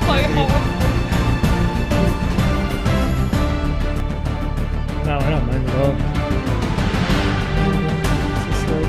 horrible. No, I don't mind at all. It's just like,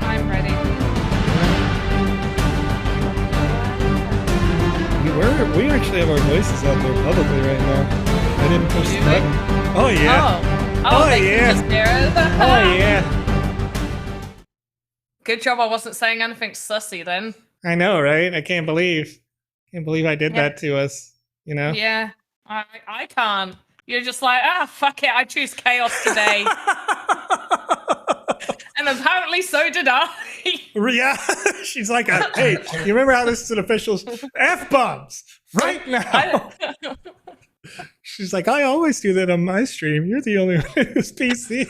I'm ready. we actually have our voices out there publicly right now. I didn't push the button. Oh yeah. Oh, they yeah. can just hear it. Oh yeah. Good job I wasn't saying anything sussy then. I know, right? I can't believe I did that to us. You know? Yeah, I can't. You're just like, fuck it, I choose chaos today. And apparently so did I. Yeah, she's like, hey, you remember how this is an official F-bombs right now? She's like, I always do that on my stream. You're the only one who's PC.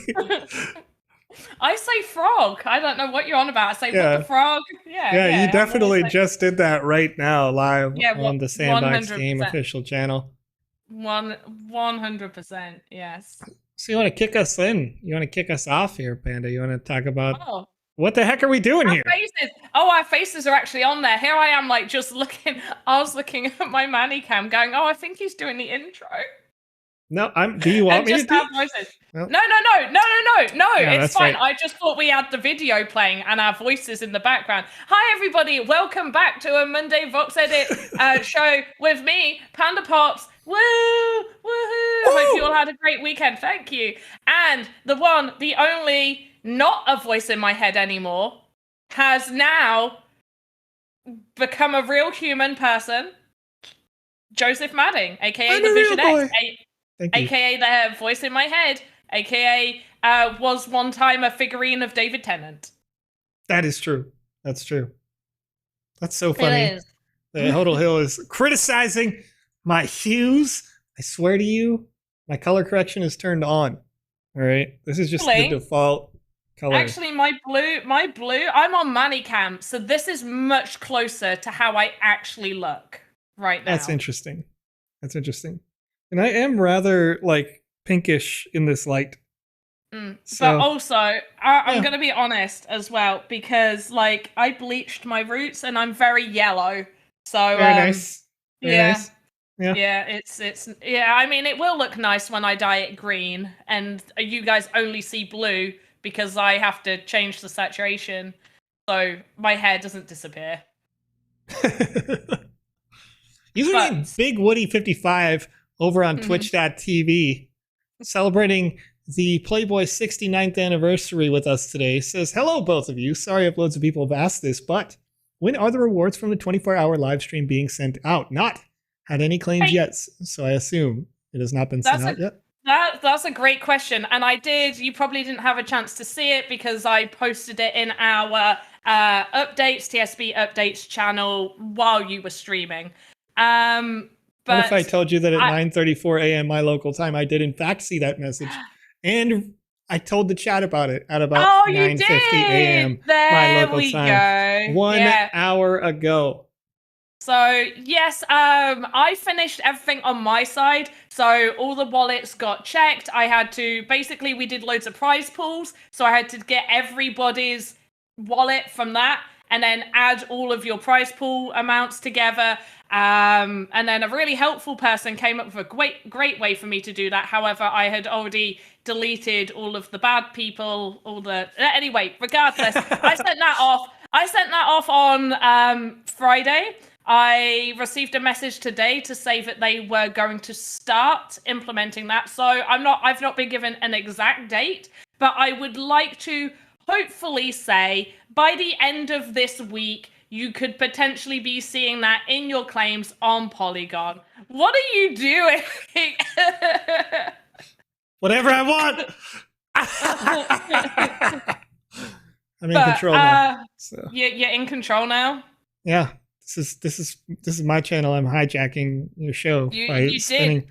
I say frog. I don't know what you're on about. I say what the frog. Yeah, you definitely just did that right now live on the Sandbox 100%. Game official channel. 100%, yes. So you want to kick us in? You want to kick us off here, Panda? You want to talk about what the heck are we doing here? Faces. Oh, our faces are actually on there. Here I am, like, just looking. I was looking at my manny cam going, I think he's doing the intro. No, do you want me to do voices? No, it's fine. Right. I just thought we had the video playing and our voices in the background. Hi, everybody. Welcome back to a Monday VoxEdit show with me, PandaPops. Woo! Woohoo! Hope you all had a great weekend. Thank you. And the one, the only, not a voice in my head anymore, has now become a real human person. Joseph Madding, aka the Vision X, aka the voice in my head, aka was one time a figurine of David Tennant. That is true. That's true. That's so funny. It is. The Hodel Hill is criticizing my hues. I swear to you, my color correction is turned on. All right, this is just the default color. Actually, my blue, I'm on Manicam, so this is much closer to how I actually look right now. That's interesting. That's interesting. And I am rather like pinkish in this light. But also, I'm going to be honest as well, because like I bleached my roots and I'm very yellow. So very nice. Very nice. Yeah, it's I mean, it will look nice when I dye it green, and you guys only see blue because I have to change the saturation, so my hair doesn't disappear. Username Big Woody 55 over on Twitch.tv, celebrating the Playboy 69th anniversary with us today, says, hello, both of you. Sorry if loads of people have asked this, but when are the rewards from the 24-hour live stream being sent out? Not had any claims yet, so I assume it has not been sent out yet. That's a great question, and you probably didn't have a chance to see it because I posted it in our TSB updates channel while you were streaming. But what if I told you that at 9:34 a.m. my local time, I did in fact see that message, and I told the chat about it at about 9:50 a.m. my local time, 1 hour ago. So yes, I finished everything on my side. So all the wallets got checked. I had to basically we did loads of prize pools. So I had to get everybody's wallet from that, and then add all of your prize pool amounts together. And then a really helpful person came up with a great way for me to do that. However, I had already deleted all of the bad people, anyway, regardless, I sent that off on Friday. I received a message today to say that they were going to start implementing that. So I've not been given an exact date, but I would like to hopefully say by the end of this week, you could potentially be seeing that in your claims on Polygon. What are you doing? Whatever I want. I'm in control now. So. You're in control now? Yeah. This is my channel. I'm hijacking your show by spinning.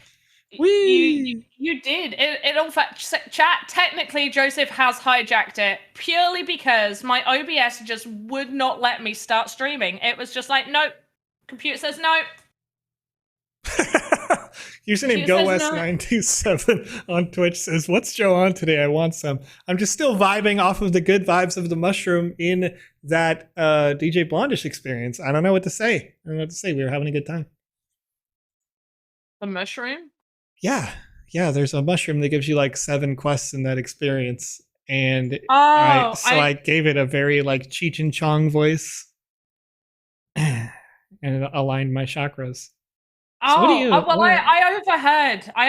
Did. You did. In fact, chat, technically, Joseph has hijacked it purely because my OBS just would not let me start streaming. It was just like, nope. Computer says no. Username GoWest927 on Twitch says, "What's Joe on today? I want some." I'm just still vibing off of the good vibes of the mushroom in that DJ Blondish experience. I don't know what to say. We were having a good time. The mushroom? Yeah. There's a mushroom that gives you like 7 quests in that experience, and I gave it a very like Cheech and Chong voice, and it aligned my chakras. So I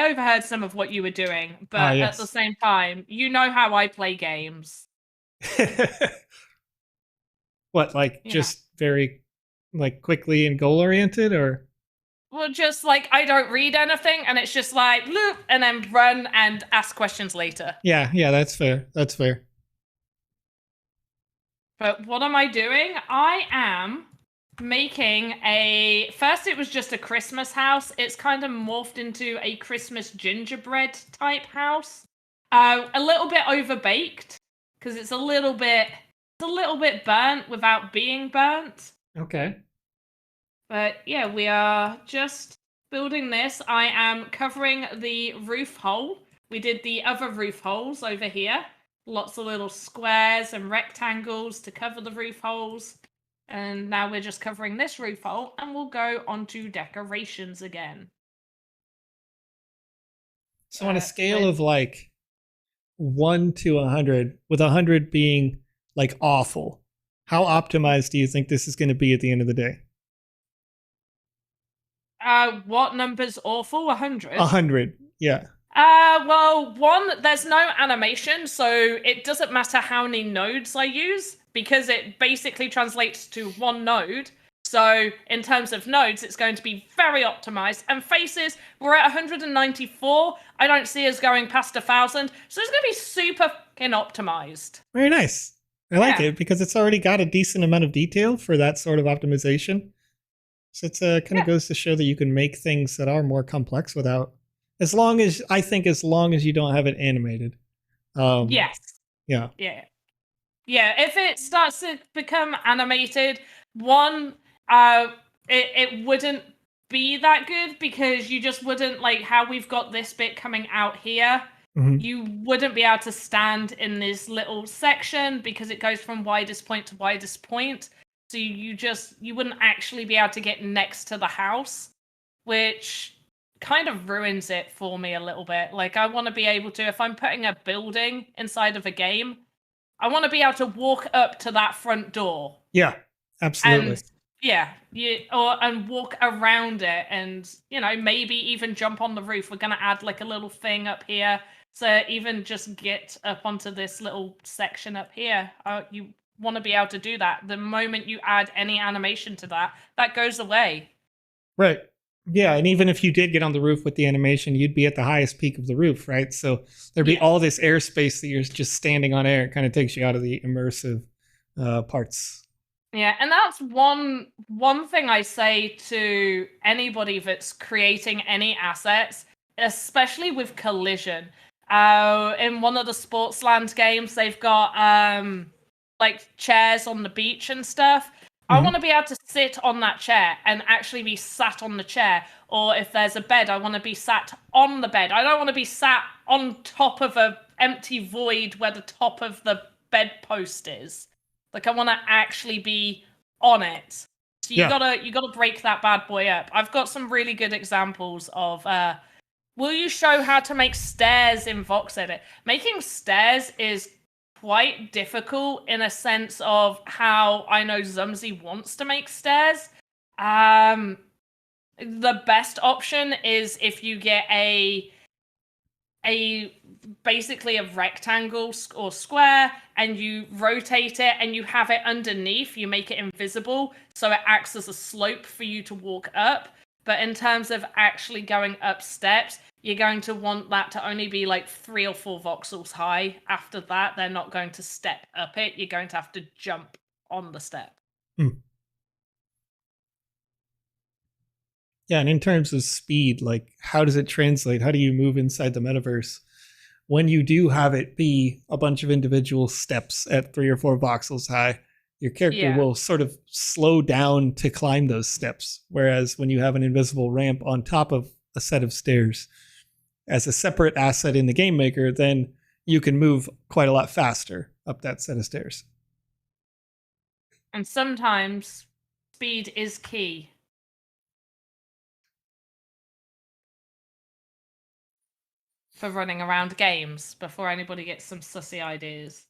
overheard some of what you were doing, but yes. At the same time, you know how I play games. What, like just very like quickly and goal oriented, or? Well, just like I don't read anything, and it's just like loop and then run and ask questions later. Yeah, that's fair. That's fair. But what am I doing? I am making first it was just a Christmas house. It's kind of morphed into a Christmas gingerbread type house. A little bit overbaked because it's a little bit burnt without being burnt. Okay. But yeah, we are just building this. I am covering the roof hole. We did the other roof holes over here. Lots of little squares and rectangles to cover the roof holes. And now we're just covering this roof hole, and we'll go on to decorations again. So on a scale of like 1 to 100, with 100 being like awful, how optimized do you think this is going to be at the end of the day? What number's awful? 100? 100, yeah. Well, 1, there's no animation, so it doesn't matter how many nodes I use, because it basically translates to 1 node. So in terms of nodes, it's going to be very optimized. And faces, we're at 194. I don't see us going past 1,000. So it's going to be super fucking optimized. Very nice. I like it because it's already got a decent amount of detail for that sort of optimization. So it's kind of goes to show that you can make things that are more complex without, as long as you don't have it animated. Yes. Yeah. Yeah, if it starts to become animated, it wouldn't be that good because you just wouldn't, like how we've got this bit coming out here, you wouldn't be able to stand in this little section because it goes from widest point to widest point. So you wouldn't actually be able to get next to the house, which kind of ruins it for me a little bit. Like I want to be able to, if I'm putting a building inside of a game, I want to be able to walk up to that front door. Yeah, absolutely. And walk around it, and maybe even jump on the roof. We're gonna add like a little thing up here, so even just get up onto this little section up here. You want to be able to do that. The moment you add any animation to that goes away. Right. Yeah, and even if you did get on the roof with the animation, you'd be at the highest peak of the roof, right? So there'd be all this airspace that you're just standing on air. It kind of takes you out of the immersive parts. Yeah, and that's one thing I say to anybody that's creating any assets, especially with collision. In one of the Sportsland games, they've got like chairs on the beach and stuff. I want to be able to sit on that chair and actually be sat on the chair. Or if there's a bed, I want to be sat on the bed. I don't want to be sat on top of a empty void where the top of the bedpost is. Like, I want to actually be on it. So you gotta break that bad boy up. I've got some really good examples of will you show how to make stairs in VoxEdit? Making stairs is quite difficult in a sense of how I know Zumsy wants to make stairs. The best option is if you get a basically a rectangle or square and you rotate it and you have it underneath, you make it invisible so it acts as a slope for you to walk up. But in terms of actually going up steps, you're going to want that to only be like 3 or 4 voxels high. After that, they're not going to step up it. You're going to have to jump on the step. Yeah, and in terms of speed, like, how does it translate? How do you move inside the metaverse when you do have it be a bunch of individual steps at 3 or 4 voxels high? Your character will sort of slow down to climb those steps. Whereas when you have an invisible ramp on top of a set of stairs as a separate asset in the Game Maker, then you can move quite a lot faster up that set of stairs. And sometimes speed is key. For running around games before anybody gets some sussy ideas.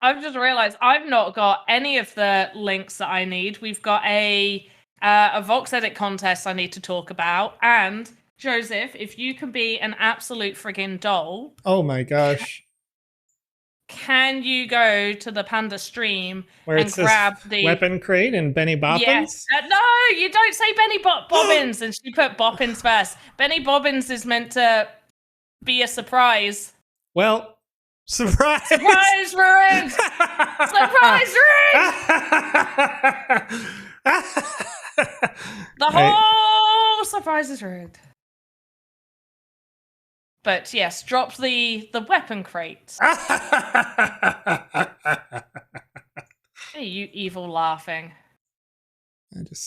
I've just realized I've not got any of the links that I need. We've got a VoxEdit contest I need to talk about. And Joseph, if you can be an absolute friggin' doll. Oh my gosh. Can you go to the Panda stream where and grab the weapon crate and Benny Bobbins? Yes. No, you don't say Benny Bobbins. And she put Bobbins first. Benny Bobbins is meant to be a surprise. Well, surprise! Surprise ruined! Surprise ruined! The whole surprise is ruined. But yes, drop the weapon crate. Hey, you evil laughing.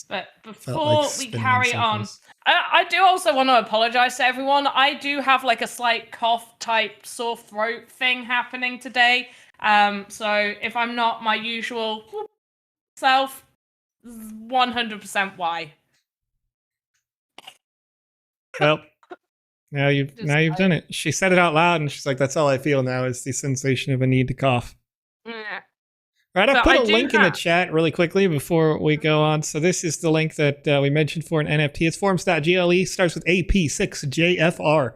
But before like we carry on, I do also want to apologize to everyone. I do have like a slight cough type sore throat thing happening today. So if I'm not my usual self, 100% why. Well, now you've done it. She said it out loud, and she's like, "That's all I feel now is the sensation of a need to cough." Yeah. Right, I'll put a link in the chat really quickly before we go on. So this is the link that we mentioned for an NFT. It's forums.gle, starts with AP6JFR.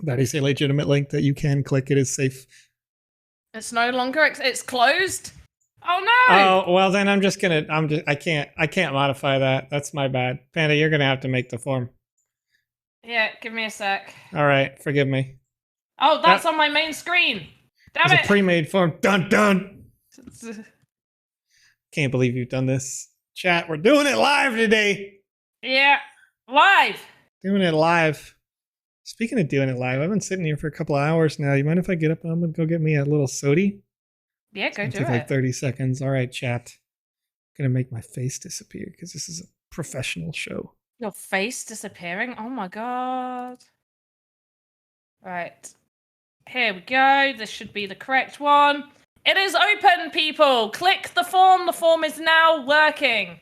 That is a legitimate link that you can click. It is safe. It's no longer, it's closed. Oh no! Oh, well then I can't modify that. That's my bad. Panda, you're gonna have to make the form. Yeah, give me a sec. All right, forgive me. Oh, that's on my main screen. Damn it! It's a pre-made form. Dun dun. Can't believe you've done this. Chat, we're doing it live today. Yeah, live. Doing it live. Speaking of doing it live, I've been sitting here for a couple of hours now. You mind if I get up? I'm gonna go get me a little sody. Yeah, go do it. Take like 30 seconds. All right, chat. I'm gonna make my face disappear because this is a professional show. Your face disappearing? Oh my god. Right. Here we go. This should be the correct one. It is open, people. Click the form. The form is now working.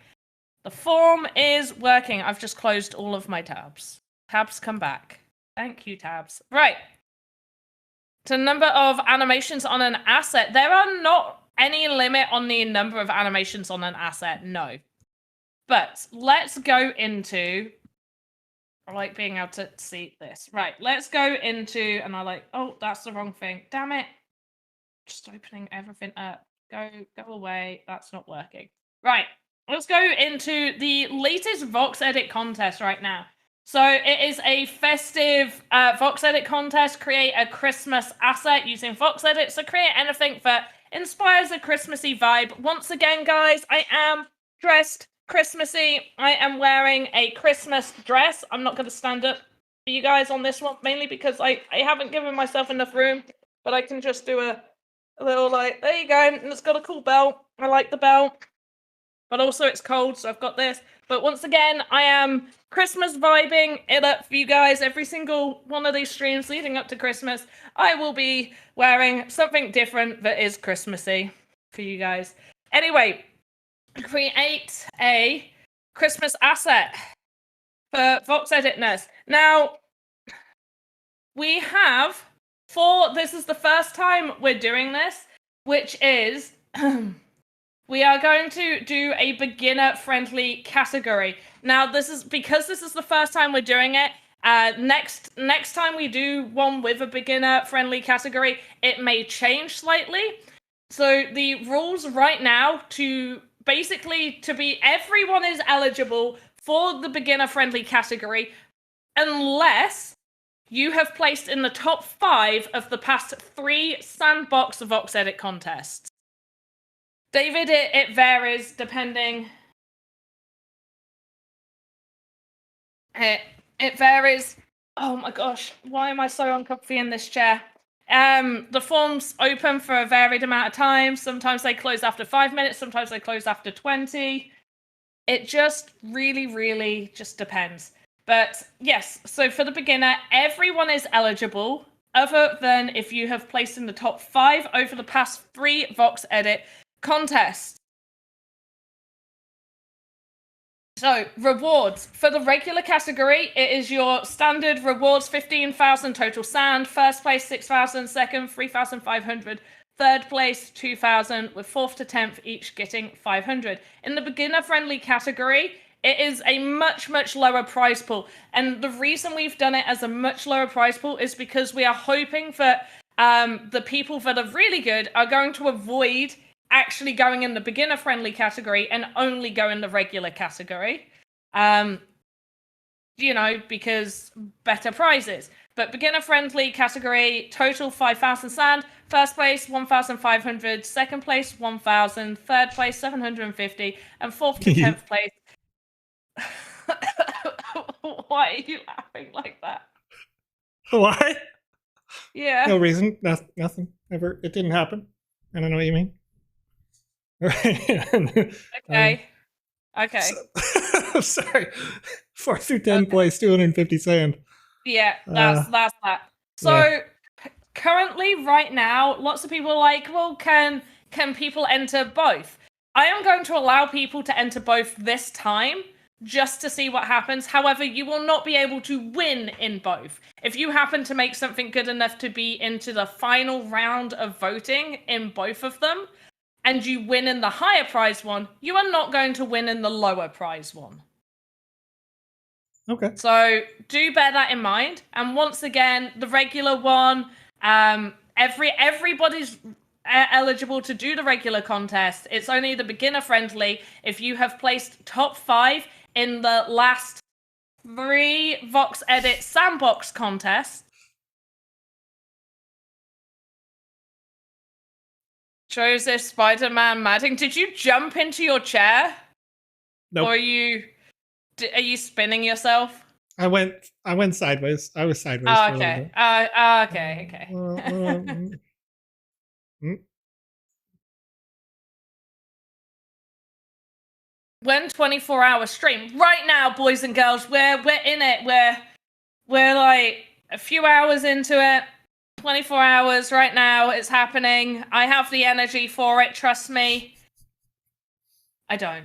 The form is working. I've just closed all of my tabs. Tabs come back. Thank you, tabs. Right. To number of animations on an asset. There are not any limit on the number of animations on an asset. No. But let's go into... I like being able to see this. Right, let's go into... And I like... Oh, that's the wrong thing. Damn it. Just opening everything up. Go away. That's not working. Right, let's go into the latest VoxEdit contest right now. So it is a festive VoxEdit contest. Create a Christmas asset using VoxEdit. So create anything that inspires a Christmassy vibe. Once again, guys, I am dressed Christmassy. I am wearing a Christmas dress. I'm not going to stand up for you guys on this one, mainly because I haven't given myself enough room, but I can just do a little like, there you go, and it's got a cool belt. I like the belt, but also it's cold, so I've got this. But once again, I am Christmas vibing it up for you guys. Every single one of these streams leading up to Christmas, I will be wearing something different that is Christmassy for you guys. Anyway, create a Christmas asset for VoxEditness. Now, we have this is the first time we're doing this, which is we are going to do a beginner-friendly category. Now, this is the first time we're doing it. Next time we do one with a beginner-friendly category, it may change slightly. So the rules right now to be everyone is eligible for the beginner-friendly category unless you have placed in the top 5 of the past 3 Sandbox VoxEdit contests. David, it varies depending. It varies. Oh my gosh, why am I so uncomfy in this chair? The forms open for a varied amount of time. Sometimes they close after 5 minutes, sometimes they close after 20. It just really just depends. But yes, so for the beginner, everyone is eligible, other than if you have placed in the top 5 over the past 3 VoxEdit contests. So, rewards. For the regular category, it is your standard rewards, 15,000 total sand, first place 6,000, second 3,500, third place 2,000, with 4th to 10th each getting 500. In the beginner-friendly category, it is a much lower prize pool. And the reason we've done it as a much lower prize pool is because we are hoping that the people that are really good are going to avoid actually going in the beginner-friendly category and only go in the regular category. Because better prizes. But beginner-friendly category, total 5,000 sand, first place 1,500, second place 1,000, third place 750, and 4th to 10th place. Why are you laughing like that? Why? Yeah. No reason. Nothing. Never. It didn't happen. I don't know what you mean. Okay. Okay. Sorry. 4th through 10th place, 250 sand. Yeah, that's that. So currently, right now, lots of people are like, well, can people enter both? I am going to allow people to enter both this time, just to see what happens. However, you will not be able to win in both. If you happen to make something good enough to be into the final round of voting in both of them, and you win in the higher prize one, you are not going to win in the lower prize one. Okay. So do bear that in mind. And once again, the regular one, everybody's eligible to do the regular contest. It's only the beginner friendly. If you have placed top 5 in the last 3 VoxEdit Sandbox contests, Joseph Spider-Man Madding, did you jump into your chair? Nope. Or are you spinning yourself? I went sideways. I was sideways. Oh, okay. Okay. When 24-hour stream right now, boys and girls, we're in it. We're like a few hours into it. 24 hours right now. It's happening. I have the energy for it. Trust me. I don't.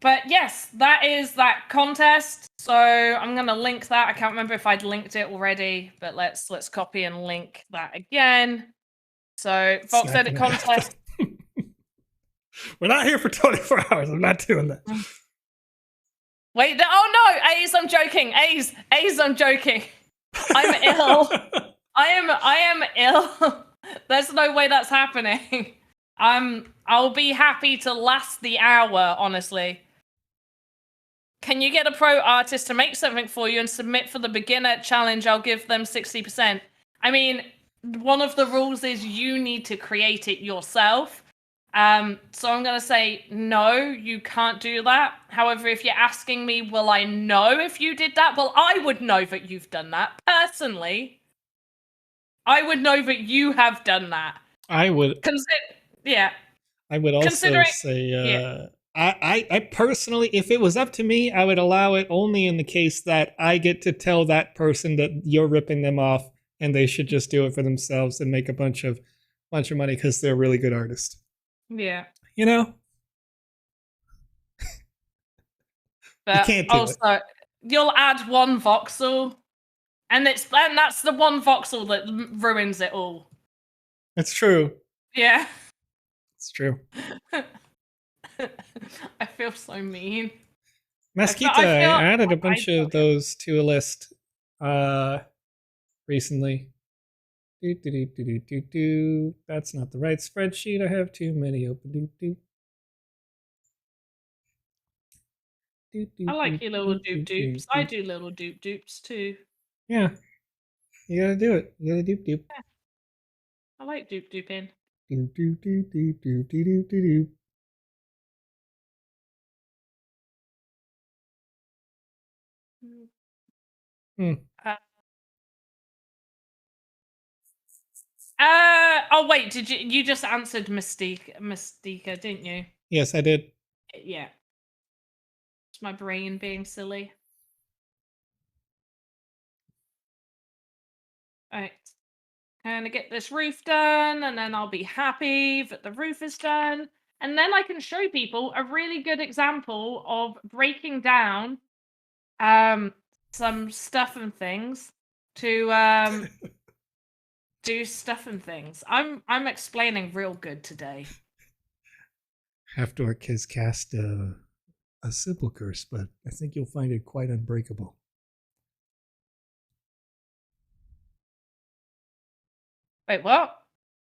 But yes, that is that contest. So I'm gonna link that. I can't remember if I'd linked it already, but let's copy and link that again. So VoxEdit contest. We're not here for 24 hours. I'm not doing that. Wait, oh no, A's, I'm joking. A's, I'm joking. I'm ill. I am ill. There's no way that's happening. I'll be happy to last the hour, honestly. Can you get a pro artist to make something for you and submit for the beginner challenge? I'll give them 60%. I mean, one of the rules is you need to create it yourself. So I'm going to say, no, you can't do that. However, if you're asking me, will I know if you did that? Well, I would know that you've done that. Personally, I would know that you have done that. I would. Yeah. I would also say, I personally, if it was up to me, I would allow it only in the case that I get to tell that person that you're ripping them off and they should just do it for themselves and make a bunch of money because they're a really good artist. Yeah. You know? But you can't do also, you'll add one voxel, and that's the one voxel that ruins it all. It's true. Yeah. It's true. I feel so mean. Mesquita, I added a bunch of those to a list recently. That's not the right spreadsheet. I have too many open. I like your little doop doops. I do little doop doops too. Yeah. You gotta do it. You gotta doop doop. Yeah. I like doop dooping. Doop doop doop doop doop doop doop doop. Oh wait, did you just answered Mystica, didn't you? Yes, I did. Yeah. It's my brain being silly. Alright. Gonna get this roof done, and then I'll be happy that the roof is done. And then I can show people a really good example of breaking down some stuff and things to do stuff and things. I'm explaining real good today. Halfdork has cast a simple curse, but I think you'll find it quite unbreakable. Wait, what?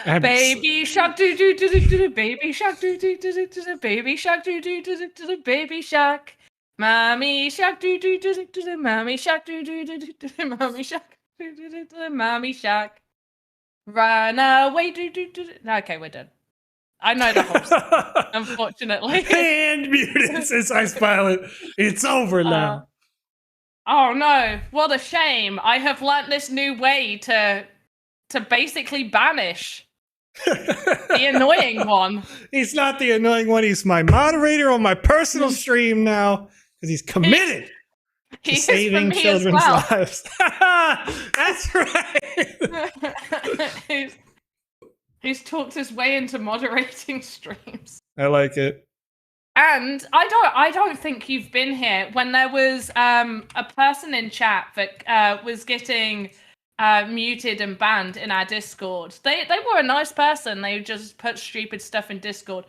Baby shark do do do do do, baby shark do do do do do, baby shark do do do do do, baby shark. Mommy shark do do do do do, mommy shark do do do do do, mommy shark do do do do, mommy shark. Run away do do do. Okay, we're done. I know the whole song, unfortunately. And muted says Ice Pilot. It's over now. Oh no, what a shame. I have learnt this new way to basically banish the annoying one. He's not the annoying one. He's my moderator on my personal stream now because he's committed to saving children's lives. That's right. He's talked his way into moderating streams. I like it. And I don't think you've been here when there was a person in chat that was getting muted and banned in our Discord. They were a nice person. They just put stupid stuff in Discord.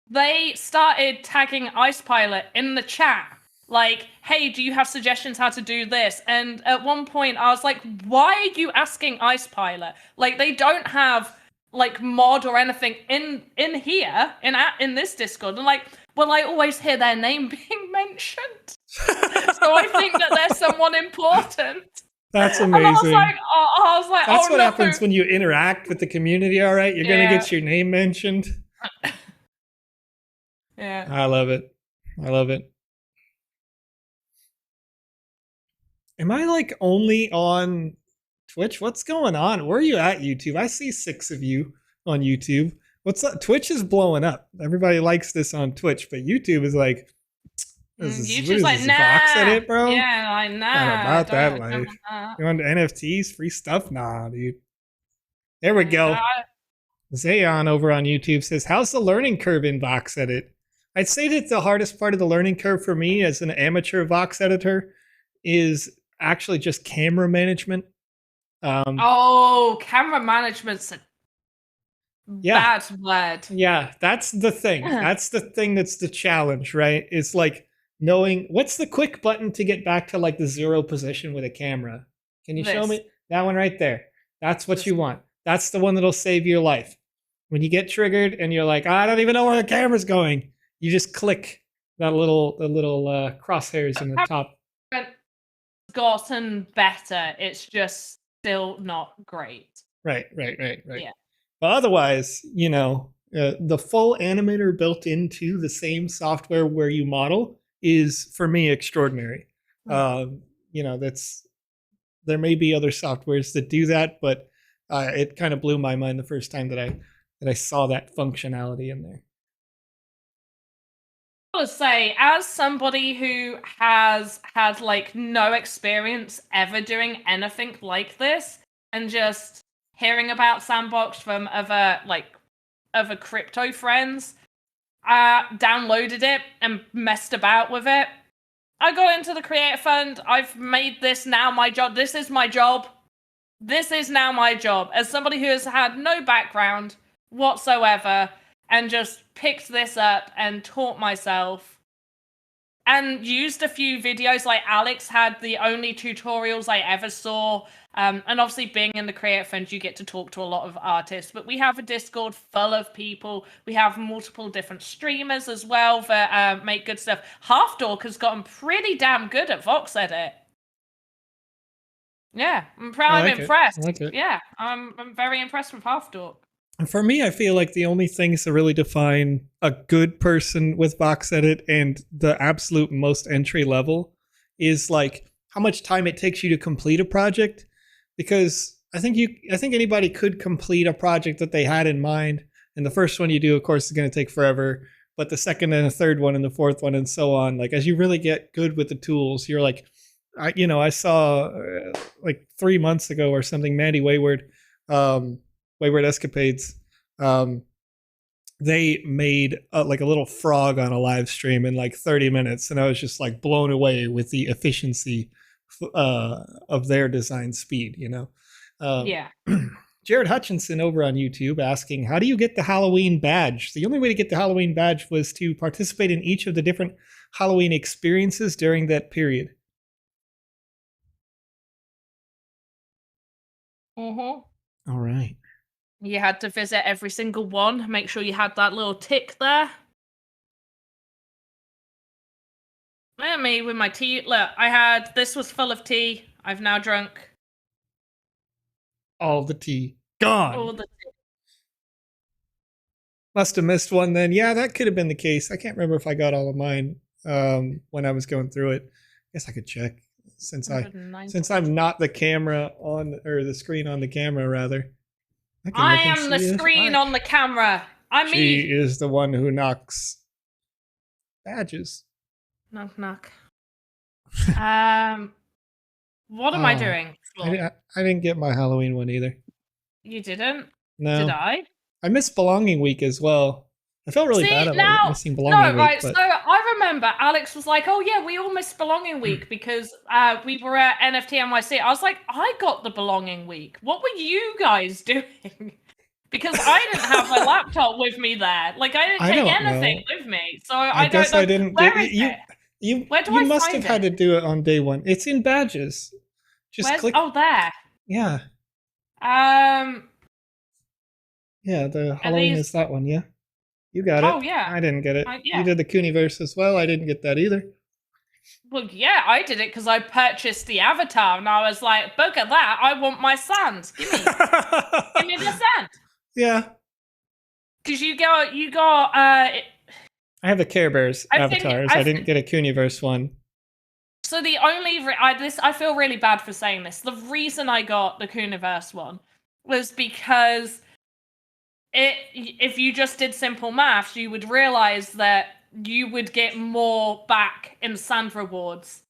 They started tagging Ice Pilot in the chat. Like, hey, do you have suggestions how to do this? And at one point I was like, why are you asking Ice Pilot? Like, they don't have like mod or anything in here in this Discord. And like, well, I always hear their name being mentioned. So I think that they're someone important. That's amazing. And I was like, that's what happens when you interact with the community, all right? You're going to get your name mentioned. Yeah. I love it. I love it. Am I like only on Twitch? What's going on? Where are you at, YouTube? I see 6 of you on YouTube. What's up? Twitch is blowing up. Everybody likes this on Twitch, but YouTube is like, YouTube's like, nah. VoxEdit, bro? Yeah, like, nah. Not about that life. You want NFTs, free stuff? Nah, dude. There we go. Zayon over on YouTube says, how's the learning curve in VoxEdit? I'd say that the hardest part of the learning curve for me as an amateur Vox editor is actually just camera management. Camera management's a bad word. Yeah, that's the thing. That's the thing that's the challenge, right? It's like knowing what's the quick button to get back to like the 0 position with a camera. Can you show me that one right there? That's what you want. That's the one that'll save your life. When you get triggered and you're like, I don't even know where the camera's going, you just click that little crosshairs in the top. Gotten better. It's just still not great. Right. Yeah. But otherwise, you know, The full animator built into the same software where you model is, for me, extraordinary. There may be other softwares that do that, but it kind of blew my mind the first time that I saw that functionality in there. I would say, as somebody who has had like no experience ever doing anything like this, and just hearing about Sandbox from other crypto friends, downloaded it and messed about with it. I got into the Creator Fund. I've made this now my job. This is my job. This is now my job. As somebody who has had no background whatsoever and just picked this up and taught myself and used a few videos. Like Alex had the only tutorials I ever saw. And obviously being in the Creator Fund, you get to talk to a lot of artists. But we have a Discord full of people. We have multiple different streamers as well that make good stuff. Half Dork has gotten pretty damn good at VoxEdit. Yeah, I'm impressed. I like it. Yeah, I'm very impressed with Half Dork. For me, I feel like the only things that really define a good person with VoxEdit and the absolute most entry level is like how much time it takes you to complete a project. Because I think anybody could complete a project that they had in mind, and the first one you do, of course, is going to take forever. But the second and the third one and the fourth one and so on, like as you really get good with the tools, you're like, I saw like 3 months ago or something, Mandy Wayward Escapades. They made like a little frog on a live stream in like 30 minutes, and I was just like blown away with the efficiency of their design speed. Yeah. Jared Hutchinson over on YouTube asking, how do you get the Halloween badge? The only way to get the Halloween badge was to participate in each of the different Halloween experiences during that period. All right. You had to visit every single one. Make sure you had that little tick there. Me with my tea. Look, this was full of tea. I've now drunk all the tea. Gone. All the tea. Must have missed one then. Yeah, that could have been the case. I can't remember if I got all of mine when I was going through it. I guess I could check since I'm not the camera on, or the screen on the camera rather. I am the screen on the camera. She is the one who knocks badges. Knock, knock. What am I doing? I didn't get my Halloween one either. You didn't? No. Did I? I missed Belonging Week as well. I felt really bad about missing Belonging Week. So I remember Alex was like, oh yeah, we all missed Belonging Week because we were at NFT NYC. I was like, I got the Belonging Week. What were you guys doing? Because I didn't have my laptop with me there. Like I didn't take anything with me. So I don't know. I didn't. Where is it? You must have had to do it on day one. It's in badges. Just click. Oh, there. Yeah. Yeah, the Halloween is that one. Yeah, you got it. Oh yeah. I didn't get it. Yeah. You did the Cooniverse as well. I didn't get that either. Well, yeah, I did it because I purchased the avatar, and I was like, "Look at that! I want my sand. Give me the sand." Yeah. Because you got. I have the Care Bears avatars. I didn't get a Cooniverse one. So the only I feel really bad for saying this. The reason I got the Cooniverse one was because if you just did simple maths, you would realize that you would get more back in sand rewards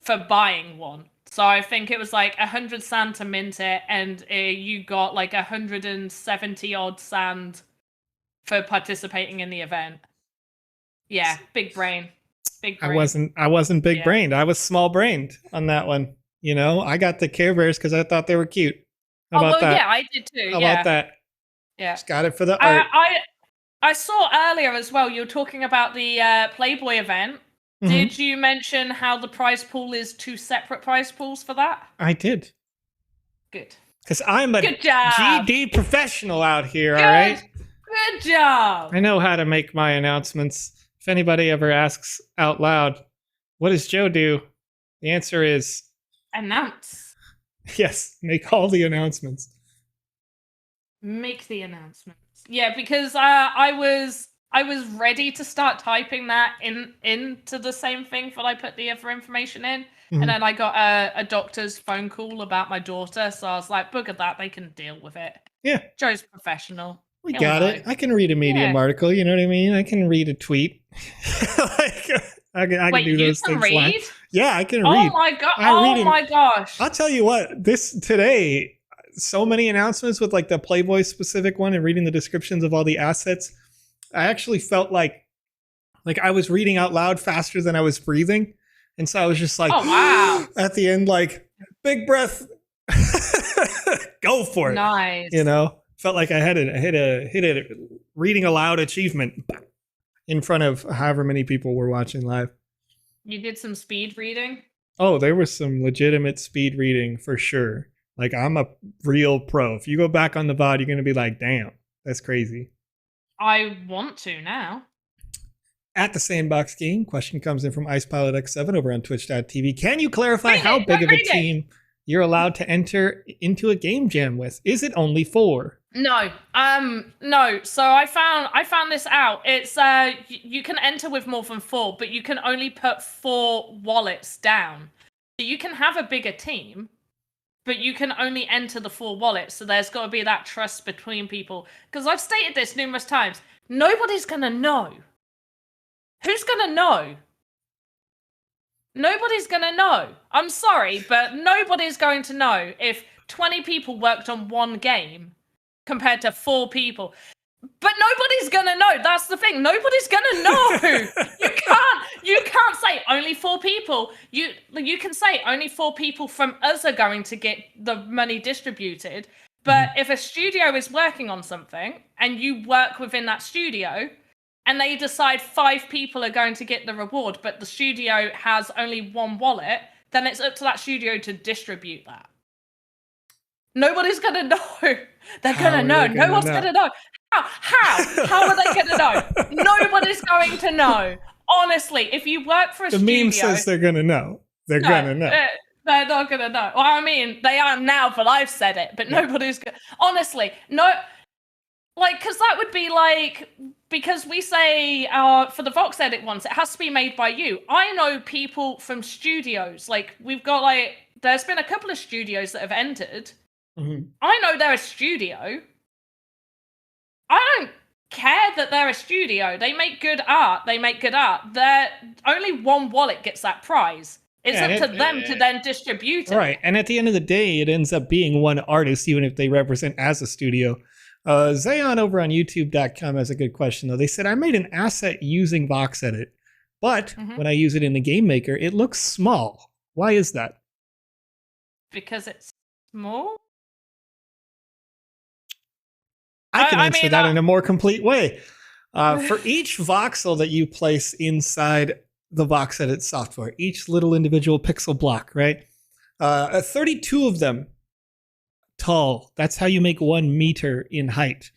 for buying one. So I think it was like 100 sand to mint it, and you got like 170 odd sand for participating in the event. Yeah, big brain. Big brain. I wasn't big brained. I was small brained on that one. I got the Care Bears because I thought they were cute. How about that? Yeah, I did too. How about that? Yeah. Just got it for the art. I saw earlier as well, you were talking about the Playboy event. Mm-hmm. Did you mention how the prize pool is 2 separate prize pools for that? I did. Good. Because I'm a GD professional out here, all right? Good job. I know how to make my announcements. If anybody ever asks out loud, what does Joe do? The answer is... announce. Yes, make all the announcements. Make the announcements. Yeah, because I was ready to start typing that into the same thing that I put the other information in, and then I got a doctor's phone call about my daughter, so I was like, bugger that, they can deal with it. Yeah. Joe's professional. We He'll got know. it. I can read a Medium article, you know what I mean? I can read a tweet. Like, I can Wait, do those things read? live. Yeah, I can read. Oh my god! Oh my gosh! I'll tell you what, today, so many announcements with like the Playboy specific one and reading the descriptions of all the assets. I actually felt like I was reading out loud faster than I was breathing. And so I was just like, oh wow. At the end, like, big breath. Go for it. Nice. You know? Felt like I hit a reading aloud achievement in front of however many people were watching live. You did some speed reading? Oh, there was some legitimate speed reading for sure. Like, I'm a real pro. If you go back on the VOD, you're going to be like, damn, that's crazy. I want to now. At the Sandbox Game, question comes in from IcePilotX7 over on twitch.tv. Can you clarify how big of a team you're allowed to enter into a game jam with? Is it only 4? No. No. So I found this out. It's you can enter with more than 4, but you can only put 4 wallets down. So you can have a bigger team, but you can only enter the 4 wallets. So there's got to be that trust between people. Because I've stated this numerous times. Nobody's gonna know. Who's gonna know? Nobody's gonna know. I'm sorry, but nobody's going to know if 20 people worked on one game compared to 4 people. But nobody's gonna know. That's the thing. Nobody's gonna know. You can't say only 4 people. You can say only 4 people from us are going to get the money distributed. But if a studio is working on something and you work within that studio and they decide 5 people are going to get the reward, but the studio has only 1 wallet, then it's up to that studio to distribute that. Nobody's gonna know. They're gonna know. No one's gonna know. How are they gonna know? Nobody's going to know. Honestly, if you work for a studio... The meme says they're gonna know. They're gonna know. They're not gonna know. Well, I mean, they are now, but I've said it. But nobody's gonna... Honestly, no... Like, because that would be like... Because we say for the VoxEdit ones, it has to be made by you. I know people from studios. Like, we've got like... There's been a couple of studios that have entered. I know they're a studio. I don't care that they're a studio. They make good art. They're only 1 wallet gets that prize. It's up to them to then distribute it. Right. And at the end of the day, it ends up being 1 artist, even if they represent as a studio. Zayon over on youtube.com has a good question, though. They said, I made an asset using VoxEdit, but when I use it in the Game Maker, it looks small. Why is that? Because it's small? I can answer that in a more complete way. For each voxel that you place inside the VoxEdit software, each little individual pixel block, right? 32 of them tall. That's how you make 1 meter in height.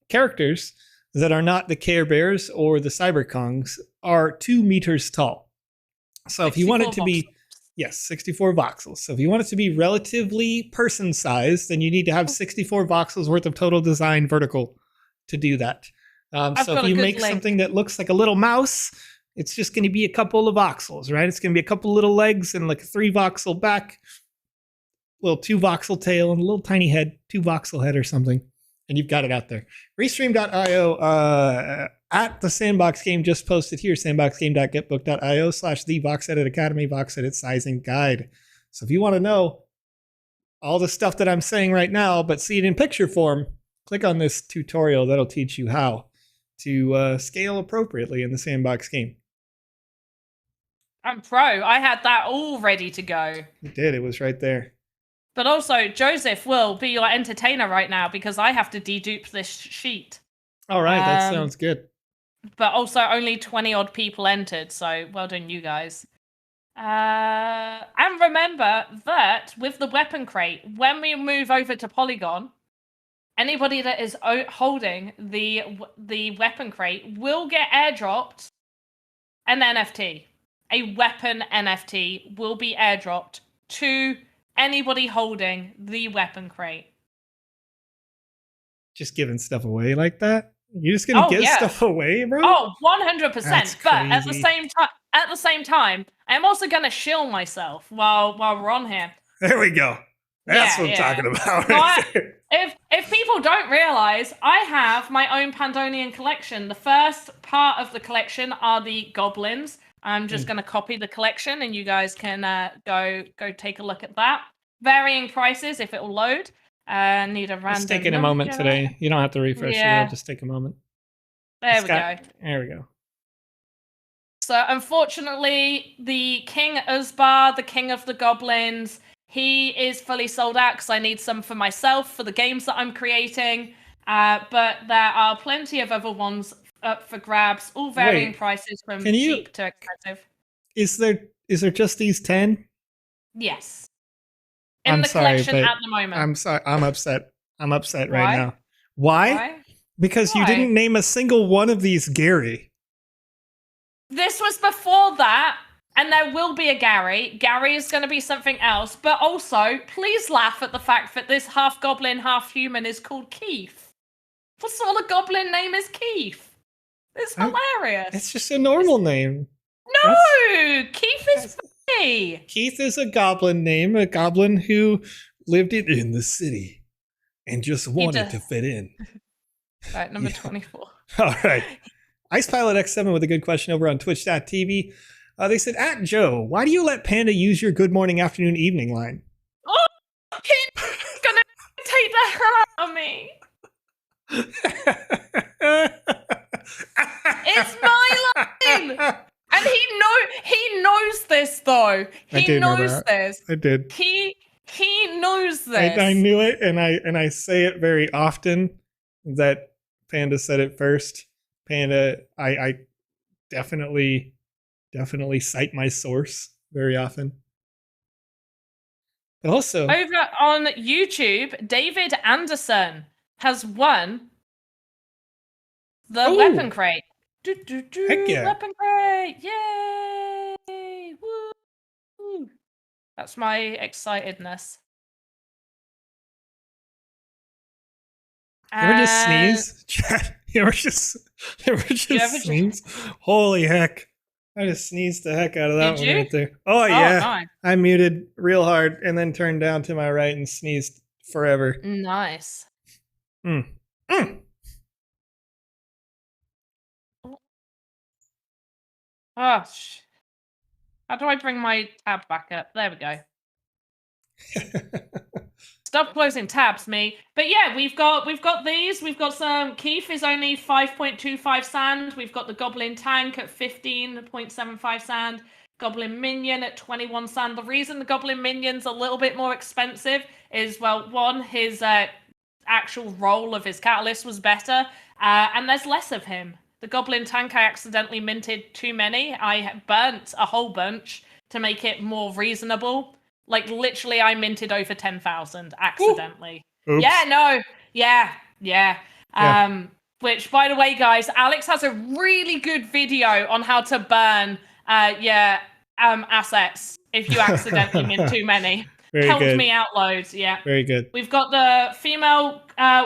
Characters that are not the Care Bears or the Cyberkongs are 2 meters tall. So if you want it to be... Yes, 64 voxels. So if you want it to be relatively person-sized, then you need to have 64 voxels worth of total design vertical to do that. So if you make something that looks like a little mouse, it's just going to be a couple of voxels, right? It's going to be a couple little legs and like a 3 voxel back, little 2 voxel tail, and a little tiny head, 2 voxel head or something. And you've got it out there. Restream.io at the Sandbox Game just posted here, sandboxgame.getbook.io/the VoxEdit Academy VoxEdit Sizing Guide. So if you want to know all the stuff that I'm saying right now, but see it in picture form, click on this tutorial. That'll teach you how to scale appropriately in the Sandbox Game. I'm pro. I had that all ready to go. You did. It was right there. But also, Joseph will be your entertainer right now because I have to dedupe this sheet. All right, that sounds good. But also, only 20-odd people entered, so well done, you guys. And remember that with the weapon crate, when we move over to Polygon, anybody that is holding the weapon crate will get airdropped an NFT. A weapon NFT will be airdropped to anybody holding the weapon crate. just giving stuff away like that? You're just gonna give stuff away, bro? Oh, 100%. That's But at crazy. the same time, I'm also gonna shill myself while we're on here. There we go. That's what I'm talking about. So if people don't realize, I have my own Pandonian collection. The first part of the collection are the goblins. I'm just going to copy the collection, and you guys can go take a look at that. Varying prices if it will load. Need a random. It's taking a moment today. You don't have to refresh it. It'll just take a moment. There we go. There we go. So unfortunately, the King Uzbar, the King of the Goblins, he is fully sold out because I need some for myself for the games that I'm creating. But there are plenty of other ones up for grabs, all varying prices from cheap to expensive. Is there just these 10? Yes. In the collection at the moment. I'm sorry. I'm upset. I'm upset right now. Why? Because you didn't name a single one of these Gary. This was before that. And there will be a Gary. Gary is going to be something else. But also, please laugh at the fact that this half goblin, half human is called Keith. What sort of goblin name is Keith? It's hilarious. It's just a normal name. No! Keith is funny. Keith is a goblin name. A goblin who lived in the city and just wanted to fit in. All right, number 24. All right. IcePilot X7 with a good question over on twitch.tv. They said, at Joe, why do you let Panda use your good morning, afternoon, evening line? Oh, he's gonna take the hell out of me. It's my line. And he knows this though. He knows this. I did. He knows this. I knew it, and I say it very often that Panda said it first. Panda, I definitely cite my source very often. But also, over on YouTube, David Anderson has won the weapon crate. Heck yeah. Weapon crate! Yay! Woo! That's my excitedness. You ever just sneeze? Chat. You ever just sneeze? Holy heck. I just sneezed the heck out of that one right there. Oh, yeah. Nice. I muted real hard and then turned down to my right and sneezed forever. Nice. Oh, how do I bring my tab back up? There we go. Stop closing tabs, me. But yeah, we've got these. We've got some. Keith is only 5.25 sand. We've got the Goblin Tank at 15.75 sand. Goblin Minion at 21 sand. The reason the Goblin Minion's a little bit more expensive is, well, one, his actual roll of his catalyst was better, and there's less of him. The Goblin Tank, I accidentally minted too many. I burnt a whole bunch to make it more reasonable. Like, literally, I minted over 10,000 accidentally. Oops. Yeah, no. Yeah. Which, by the way, guys, Alex has a really good video on how to burn assets if you accidentally mint too many. Helped me out loads, yeah. Very good. We've got the female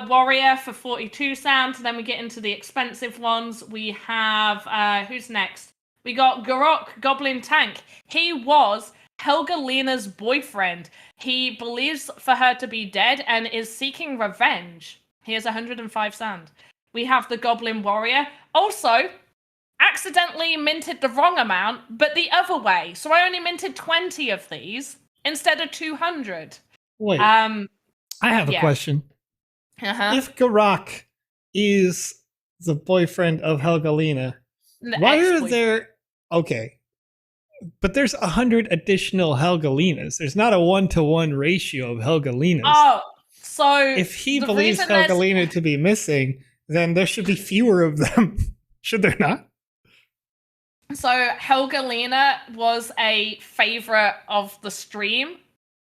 warrior for 42 sand. Then we get into the expensive ones. We have, who's next? We got Garok, Goblin Tank. He was Helga Lena's boyfriend. He believes for her to be dead and is seeking revenge. He has 105 sand. We have the Goblin Warrior. Also, accidentally minted the wrong amount, but the other way. So I only minted 20 of these instead of 200. Wait. I have a question. If Garok is the boyfriend of Helga Lena, why are there... Okay. But there's 100 additional Helgalinas. There's not a 1-to-1 ratio of Helgalinas. Oh, so if he believes Helgalina to be missing, then there should be fewer of them. Should there not? So Helgalina was a favorite of the stream,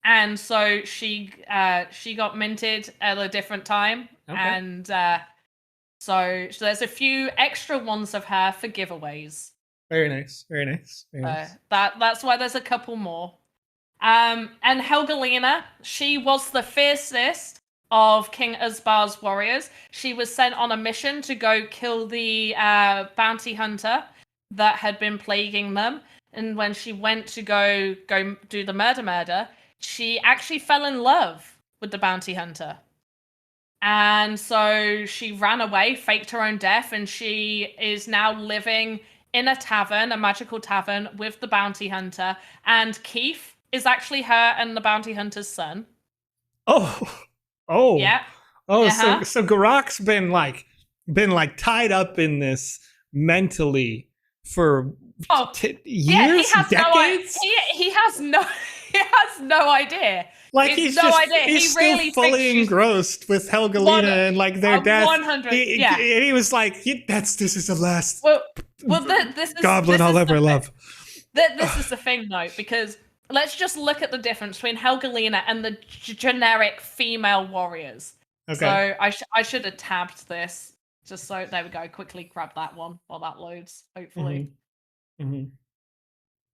and so she got minted at a different time, and so there's a few extra ones of her for giveaways. Very nice. That's why there's a couple more. And Helgalina, she was the fiercest of King Uzbar's warriors. She was sent on a mission to go kill the bounty hunter that had been plaguing them. And when she went to go do the murder, she actually fell in love with the bounty hunter. And so she ran away, faked her own death, and she is now living in a tavern, a magical tavern, with the bounty hunter. And Keith is actually her and the bounty hunter's son. Oh, yeah. So Garak's been tied up in this mentally for years, decades. He has no idea. Like he's still fully engrossed with Helgalina and like their death. 100. And he was like, "This is the last this is, goblin I'll ever love." This is the thing, though, because let's just look at the difference between Helgalina and the generic female warriors. Okay. So I should have tabbed this just so there we go. Quickly grab that one while that loads. Hopefully.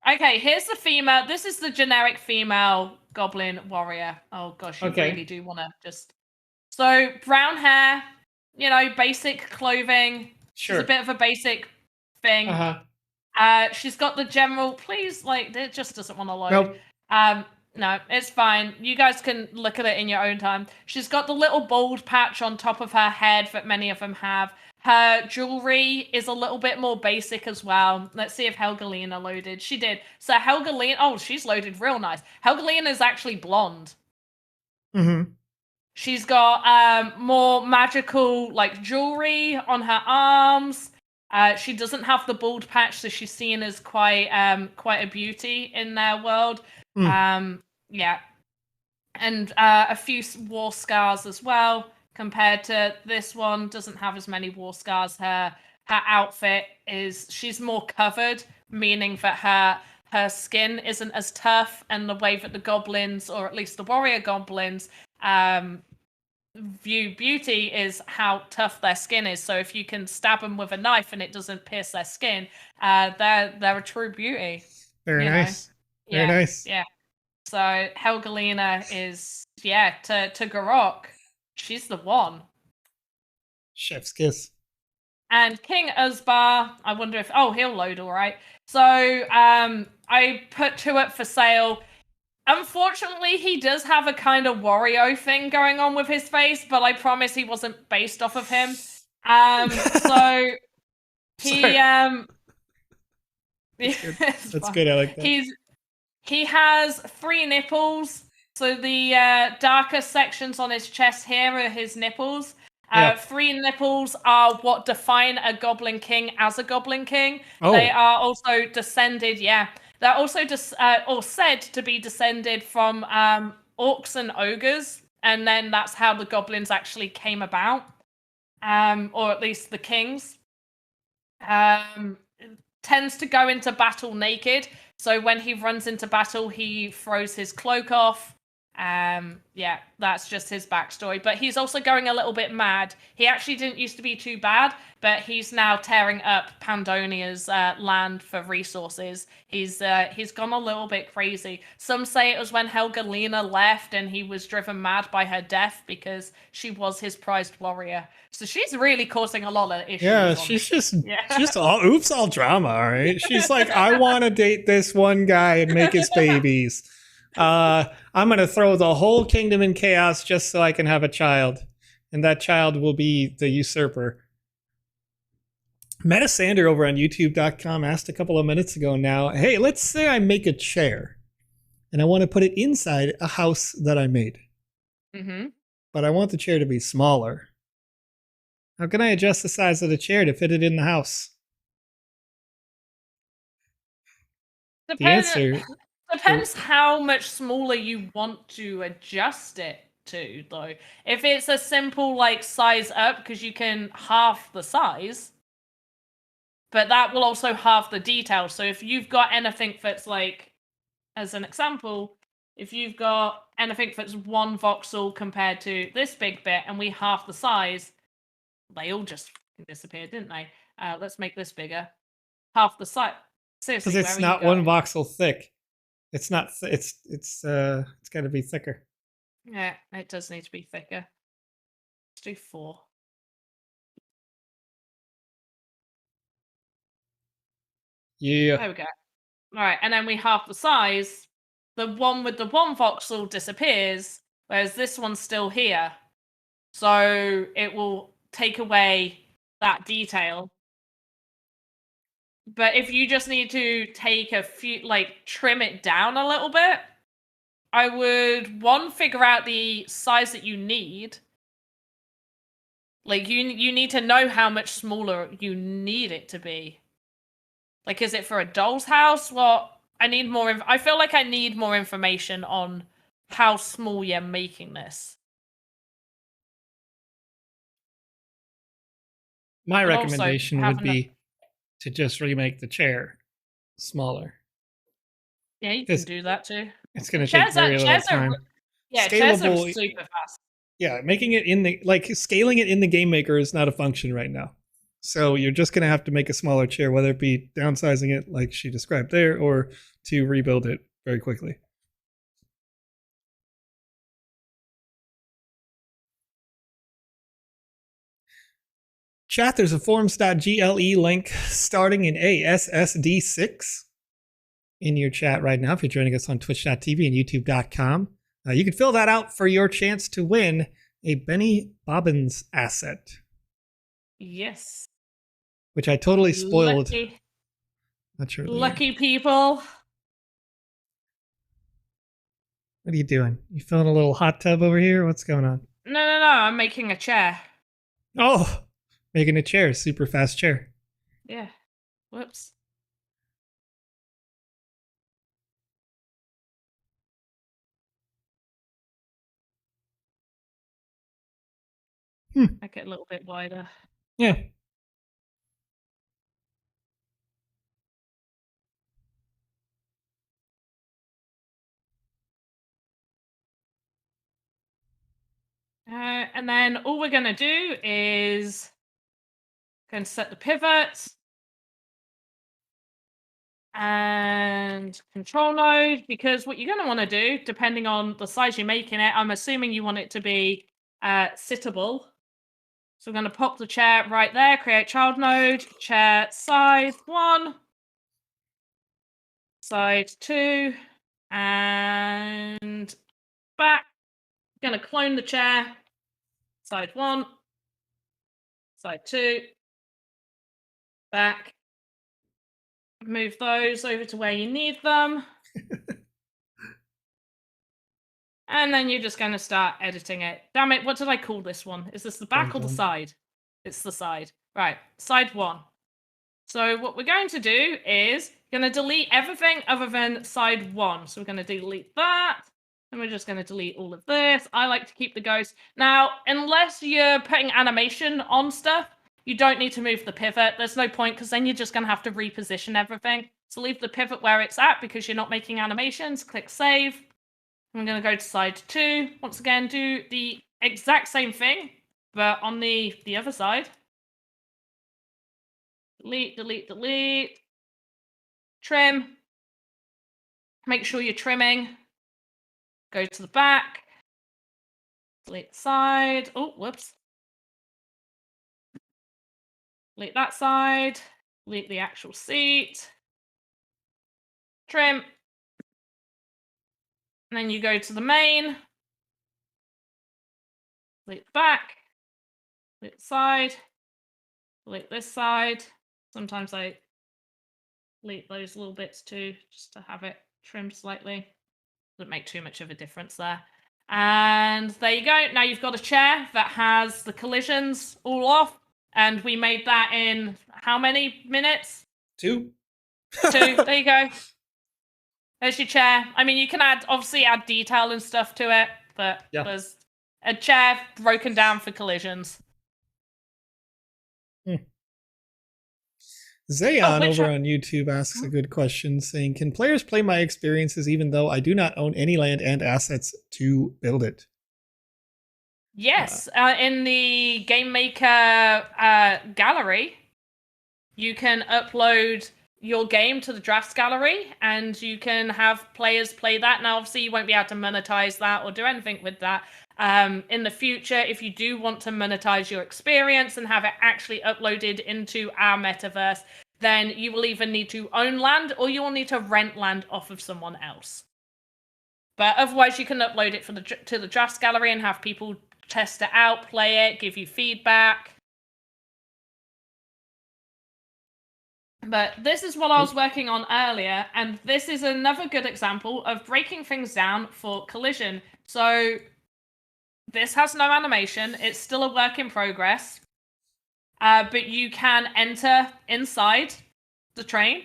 Okay, here's the female. This is the generic female goblin warrior. Oh gosh, you really do want to just. So brown hair, basic clothing. Sure. She's a bit of a basic thing. She's got the general. Please, it just doesn't want to load. Nope. No, it's fine. You guys can look at it in your own time. She's got the little bald patch on top of her head that many of them have. Her jewelry is a little bit more basic as well. Let's see if Helgalina loaded. She did. So Helgalina, she's loaded real nice. Helgalina is actually blonde. She's got more magical jewelry on her arms. She doesn't have the bald patch, so she's seen as quite a beauty in their world. Yeah, and a few war scars as well. Compared to this one, doesn't have as many war scars. Her outfit she's more covered, meaning that her skin isn't as tough, and the way that the goblins, or at least the warrior goblins, view beauty is how tough their skin is. So if you can stab them with a knife and it doesn't pierce their skin, they're a true beauty. Very nice. Very nice. Yeah. So Helgalina is to Garok. She's the one. Chef's kiss. And King Uzbar, I wonder if he'll load all right. So I put to it for sale. Unfortunately, he does have a kind of Wario thing going on with his face, but I promise he wasn't based off of him. So he That's good. I like that. He has 3 nipples. So the darker sections on his chest here are his nipples. 3 nipples are what define a Goblin King as a Goblin King. They are also descended, they're also or said to be descended from orcs and ogres, and then that's how the goblins actually came about, or at least the kings. Tends to go into battle naked, so when he runs into battle, he throws his cloak off. That's just his backstory. But he's also going a little bit mad. He actually didn't used to be too bad, but he's now tearing up Pandonia's land for resources. He's gone a little bit crazy. Some say it was when Helgalina left and he was driven mad by her death because she was his prized warrior. So she's really causing a lot of issues. Yeah, she's just all drama, all right? She's like, I want to date this one guy and make his babies. I'm going to throw the whole kingdom in chaos just so I can have a child. And that child will be the usurper. Metasander over on youtube.com asked a couple of minutes ago now, hey, let's say I make a chair and I want to put it inside a house that I made. But I want the chair to be smaller. How can I adjust the size of the chair to fit it in the house? Depends how much smaller you want to adjust it to, though. If it's a simple size up, because you can half the size, but that will also halve the detail. So if you've got anything that's as an example, if you've got anything that's 1 voxel compared to this big bit, and we half the size, they all just disappeared, didn't they? Let's make this bigger. Half the size. Seriously, because it's not 1 voxel thick. It's not. It's got to be thicker. Yeah, it does need to be thicker. Let's do 4. Yeah. There we go. All right, and then we half the size. The one with the 1 voxel disappears, whereas this one's still here. So it will take away that detail. But if you just need to take a few, like, trim it down a little bit, I would, 1, figure out the size that you need. Like, you need to know how much smaller you need it to be. Like, is it for a doll's house? Well, I need more. I feel like I need more information on how small you're making this. My recommendation would be to just remake the chair smaller. Yeah, you can do that too. It's going to take very little time. Chairs are super fast. Yeah, making it in the, like, scaling it in the Game Maker is not a function right now. So you're just going to have to make a smaller chair, whether it be downsizing it like she described there, or to rebuild it very quickly. Chat, there's a forums.gle link starting in ASSD6 in your chat right now if you're joining us on twitch.tv and youtube.com. You can fill that out for your chance to win a Benny Bobbins asset. Yes. Which I totally spoiled. Lucky people. What are you doing? You filling a little hot tub over here? What's going on? No. I'm making a chair. Oh, making a chair. Super fast chair. Yeah. Whoops. Make it a little bit wider. Yeah. And then all we're going to do is going to set the pivot and control node, because what you're going to want to do, depending on the size you're making it, I'm assuming you want it to be sittable. So we're going to pop the chair right there, create child node, chair side 1, side 2, and back. Going to clone the chair, side 1, side 2, back. Move those over to where you need them. And then you're just going to start editing it. Damn it, what did I call this one? Is this the back or the side? It's the side. Right, side 1. So what we're going to do is going to delete everything other than side 1. So we're going to delete that. And we're just going to delete all of this. I like to keep the ghost. Now, unless you're putting animation on stuff, you don't need to move the pivot. There's no point, because then you're just going to have to reposition everything. So leave the pivot where it's at because you're not making animations. Click save. I'm going to go to side 2. Once again, do the exact same thing, but on the other side. Delete. Trim. Make sure you're trimming. Go to the back. Delete the side. Oh, whoops. Delete that side. Delete the actual seat. Trim. And then you go to the main. Delete the back. Delete the side. Delete this side. Sometimes I delete those little bits too, just to have it trimmed slightly. Doesn't make too much of a difference there. And there you go. Now you've got a chair that has the collisions all off. And we made that in how many minutes? 2. 2. There you go. There's your chair. I mean, you can obviously add detail and stuff to it, but there's a chair broken down for collisions. Zayon over on YouTube asks a good question, saying, can players play my experiences even though I do not own any land and assets to build it? Yes. In the Game Maker gallery, you can upload your game to the drafts gallery and you can have players play that. Now, obviously, you won't be able to monetize that or do anything with that. In the future, if you do want to monetize your experience and have it actually uploaded into our metaverse, then you will either need to own land or you will need to rent land off of someone else. But otherwise, you can upload it to the Just Gallery and have people test it out, play it, give you feedback. But this is what I was working on earlier, and this is another good example of breaking things down for Collision. So this has no animation. It's still a work in progress. But you can enter inside the train.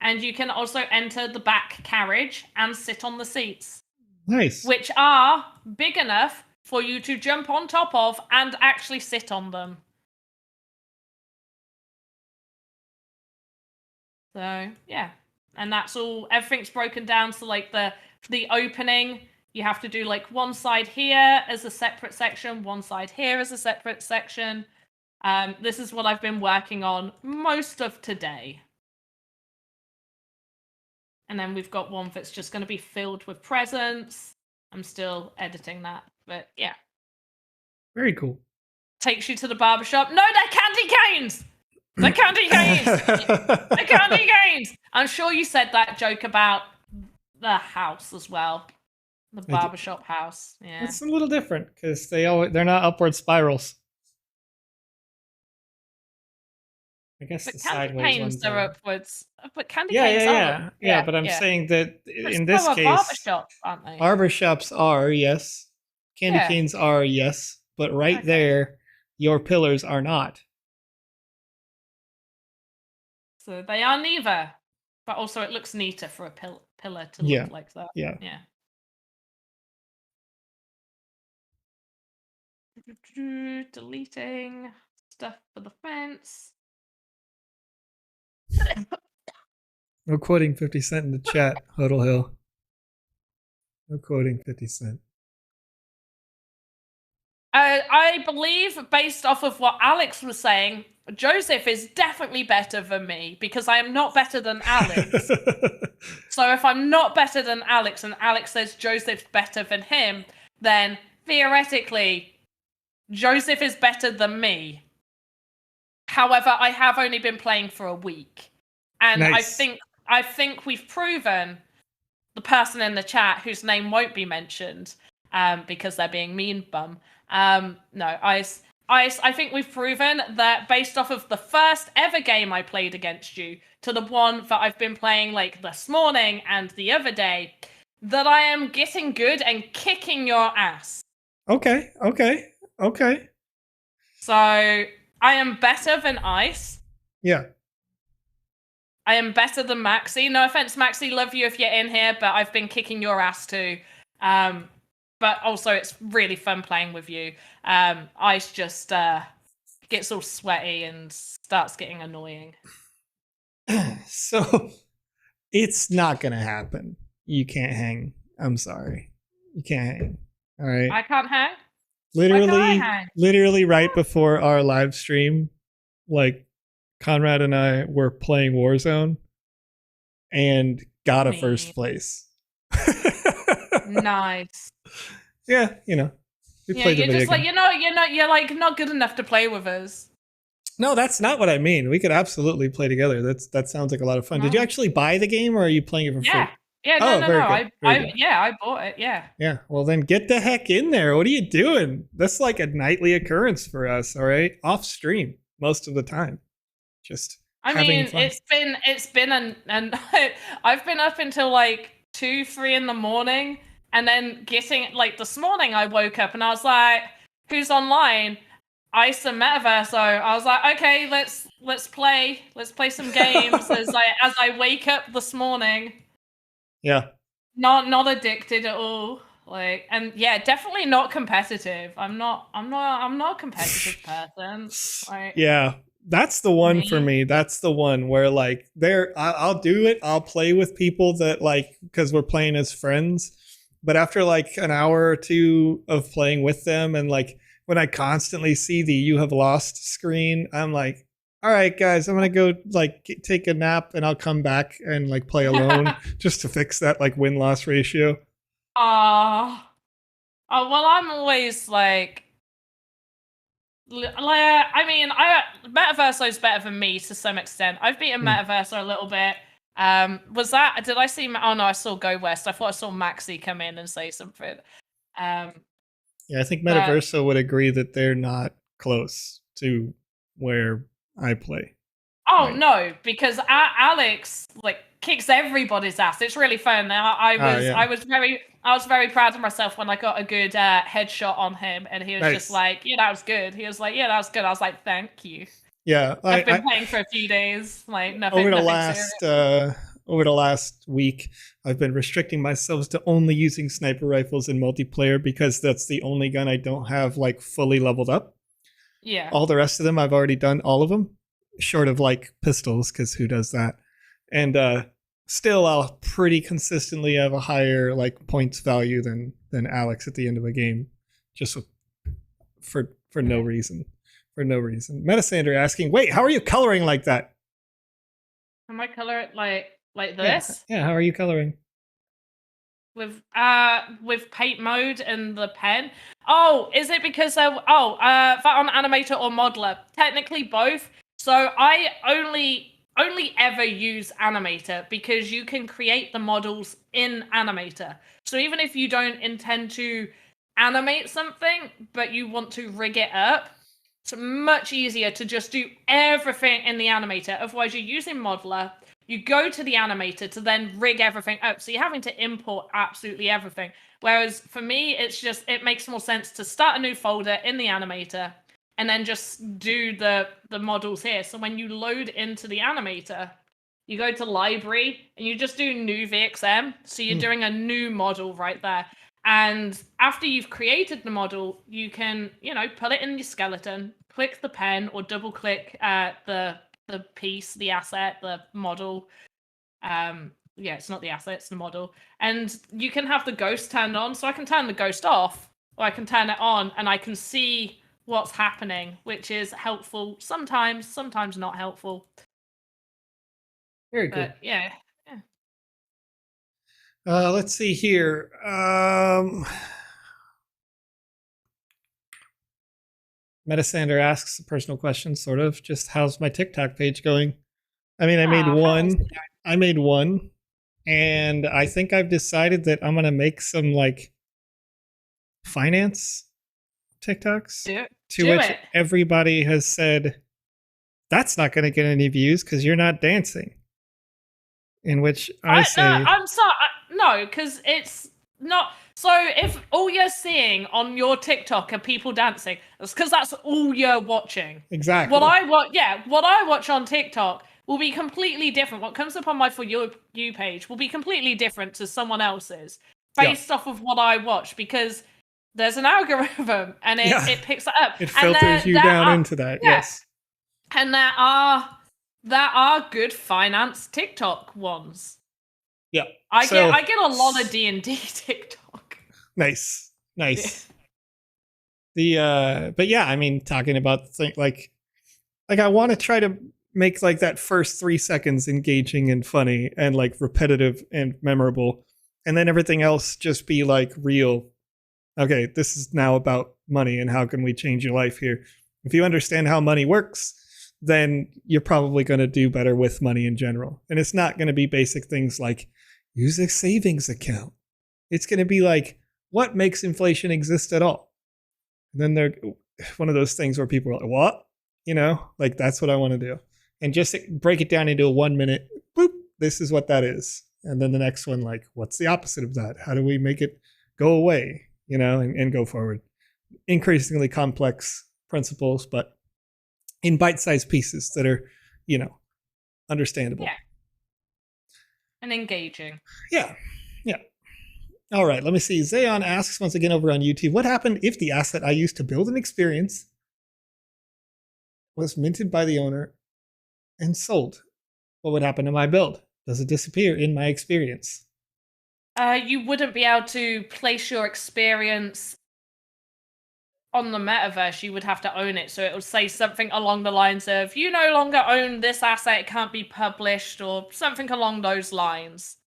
And you can also enter the back carriage and sit on the seats. Nice. Which are big enough for you to jump on top of and actually sit on them. So, yeah. And that's all. Everything's broken down. So, like, the opening, you have to do, like, one side here as a separate section, one side here as a separate section. This is what I've been working on most of today. And then we've got one that's just going to be filled with presents. I'm still editing that, but yeah. Very cool. Takes you to the barbershop. No, they're candy canes! They're candy canes! They're candy canes! I'm sure you said that joke about the house as well. The barbershop house. Yeah. It's a little different because they're not upward spirals. I guess but the candy sideways canes ones are are upwards. But candy canes are. Yeah, but I'm saying that in this case, barbershops, aren't they? Barbershops are, yes. Candy canes are, yes. But there, your pillars are not. So they are neither. But also it looks neater for a pillar to look like that. Yeah. Deleting stuff for the fence. No quoting 50 Cent in the chat, Huddle Hill. No quoting 50 Cent. I believe, based off of what Alex was saying, Joseph is definitely better than me because I am not better than Alex. So if I'm not better than Alex and Alex says Joseph's better than him, then theoretically, Joseph is better than me. However, I have only been playing for a week. And nice. I think we've proven, the person in the chat whose name won't be mentioned because they're being mean bum. No, Ice, I think we've proven that based off of the first ever game I played against you to the one that I've been playing like this morning and the other day, that I am getting good and kicking your ass. Okay. So I am better than Ice. Yeah. I am better than Maxi. No offense, Maxi, love you if you're in here, but I've been kicking your ass too. But also it's really fun playing with you. Ice just gets all sweaty and starts getting annoying. So it's not going to happen. You can't hang. I'm sorry. You can't hang. All right. I can't hang? Literally right before our live stream, like Conrad and I were playing Warzone and got a first place. Nice. Yeah, you know. We played you're just like, you're like not good enough to play with us. No, that's not what I mean. We could absolutely play together. That sounds like a lot of fun. No. Did you actually buy the game or are you playing it for free? Yeah, no. I bought it, yeah. Yeah, well then get the heck in there. What are you doing? That's like a nightly occurrence for us, all right? Off stream most of the time. Just I mean, fun. it's been and I've been up until like 2-3 in the morning, and then getting like this morning I woke up and I was like, who's online? Ice and Metaverse. So I was like, okay, let's play some games as I wake up this morning. Yeah. Not addicted at all. Like, and yeah, definitely not competitive. I'm not a competitive person. Like, yeah. That's the one for me. That's the one where like I'll do it. I'll play with people that like, because we're playing as friends. But after like an hour or two of playing with them, and like when I constantly see the "you have lost" screen, I'm like, all right, guys, I'm going to go like take a nap and I'll come back and like play alone just to fix that like win-loss ratio. I Oh well, I'm always like I mean, Metaverso is better than me to some extent. I've beaten Metaverso a little bit. Did I see? Oh no, I saw Go West. I thought I saw Maxi come in and say something. Yeah, I think Metaverso would agree that they're not close to where I play. Oh right. No, because Alex like kicks everybody's ass. It's really fun. I was very proud of myself when I got a good headshot on him, and he was just like, "Yeah, that was good." He was like, "Yeah, that was good." I was like, "Thank you." Yeah, I've been playing for a few days, like nothing. Over the last week, I've been restricting myself to only using sniper rifles in multiplayer because that's the only gun I don't have like fully leveled up. Yeah. All the rest of them, I've already done all of them, short of like pistols, because who does that? And still, I'll pretty consistently have a higher like points value than Alex at the end of a game, just for no reason. For no reason. Metasander asking, wait, how are you coloring like that? Am I coloring like this? Yeah, how are you coloring? With paint mode and the pen. Oh, is it because that on animator or modeler? Technically both. So I only ever use animator because you can create the models in animator. So even if you don't intend to animate something, but you want to rig it up, it's much easier to just do everything in the animator. Otherwise, you're using modeler. You go to the animator to then rig everything up. So you're having to import absolutely everything. Whereas for me, it makes more sense to start a new folder in the animator and then just do the models here. So when you load into the animator, you go to library and you just do new VXM. So you're doing a new model right there. And after you've created the model, you can, put it in your skeleton, click the pen or double click the piece, the asset, the model. It's not the asset, it's the model. And you can have the ghost turned on. So I can turn the ghost off or I can turn it on and I can see what's happening, which is helpful sometimes not helpful. Very good. Yeah. Let's see here. Metasander asks a personal question, sort of. Just how's my TikTok page going? I mean, I made one, and I think I've decided that I'm gonna make some like finance TikToks to which everybody has said that's not going to get any views because you're not dancing. In which I say, I'm sorry, no, because it's not. So if all you're seeing on your TikTok are people dancing, it's because that's all you're watching. Exactly. What I watch on TikTok will be completely different. What comes up on my For You page will be completely different to someone else's based off of what I watch because there's an algorithm and it picks it up. It filters you down into that. Yeah. Yes. And there are good finance TikTok ones. Yeah. I get a lot of D&D TikTok. Nice. But yeah, I mean, talking about like I want to try to make like that first 3 seconds engaging and funny and like repetitive and memorable, and then everything else just be like real. Okay, this is now about money and how can we change your life here. If you understand how money works, then you're probably going to do better with money in general. And it's not going to be basic things like use a savings account. It's going to be like, what makes inflation exist at all? And then they're one of those things where people are like, what? Like that's what I want to do. And just break it down into a 1 minute, boop, this is what that is. And then the next one, like, what's the opposite of that? How do we make it go away, and go forward? Increasingly complex principles, but in bite-sized pieces that are, understandable. Yeah. And engaging. Yeah. All right, let me see. Zayon asks once again over on YouTube, what happened if the asset I used to build an experience was minted by the owner and sold? What would happen to my build? Does it disappear in my experience? You wouldn't be able to place your experience on the metaverse. You would have to own it. So it would say something along the lines of, you no longer own this asset, it can't be published, or something along those lines.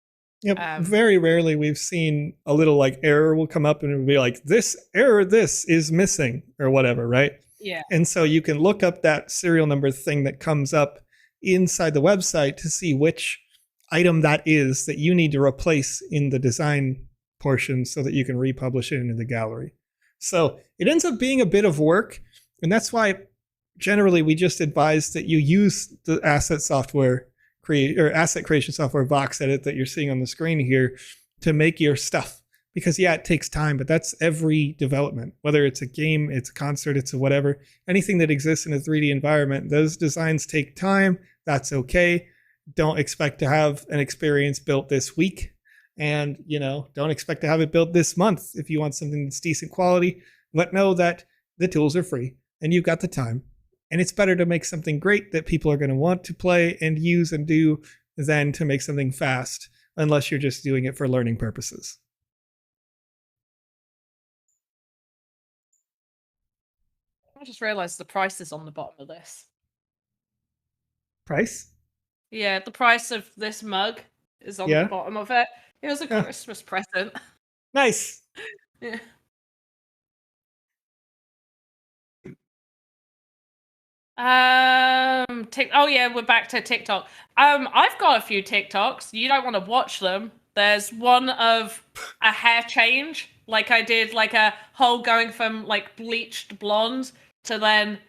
Yep. Very rarely we've seen a little like error will come up and it'll be like, this error, this is missing or whatever, right? Yeah. And so you can look up that serial number thing that comes up inside the website to see which item that is that you need to replace in the design portion so that you can republish it into the gallery. So it ends up being a bit of work. And that's why generally we just advise that you use the asset creation software VoxEdit that you're seeing on the screen here to make your stuff. Because yeah, it takes time, but that's every development, whether it's a game, it's a concert, it's a whatever, anything that exists in a 3D environment, those designs take time. That's okay. Don't expect to have an experience built this week. And, don't expect to have it built this month if you want something that's decent quality. But know that the tools are free and you've got the time. And it's better to make something great that people are going to want to play and use and do than to make something fast, unless you're just doing it for learning purposes. I just realized the price is on the bottom of this. Price? Yeah, the price of this mug is on the bottom of it. It was a Christmas present. Nice. Yeah. Oh yeah, we're back to TikTok. I've got a few TikToks. You don't want to watch them. There's one of a hair change. Like I did like a whole going from like bleached blonde to then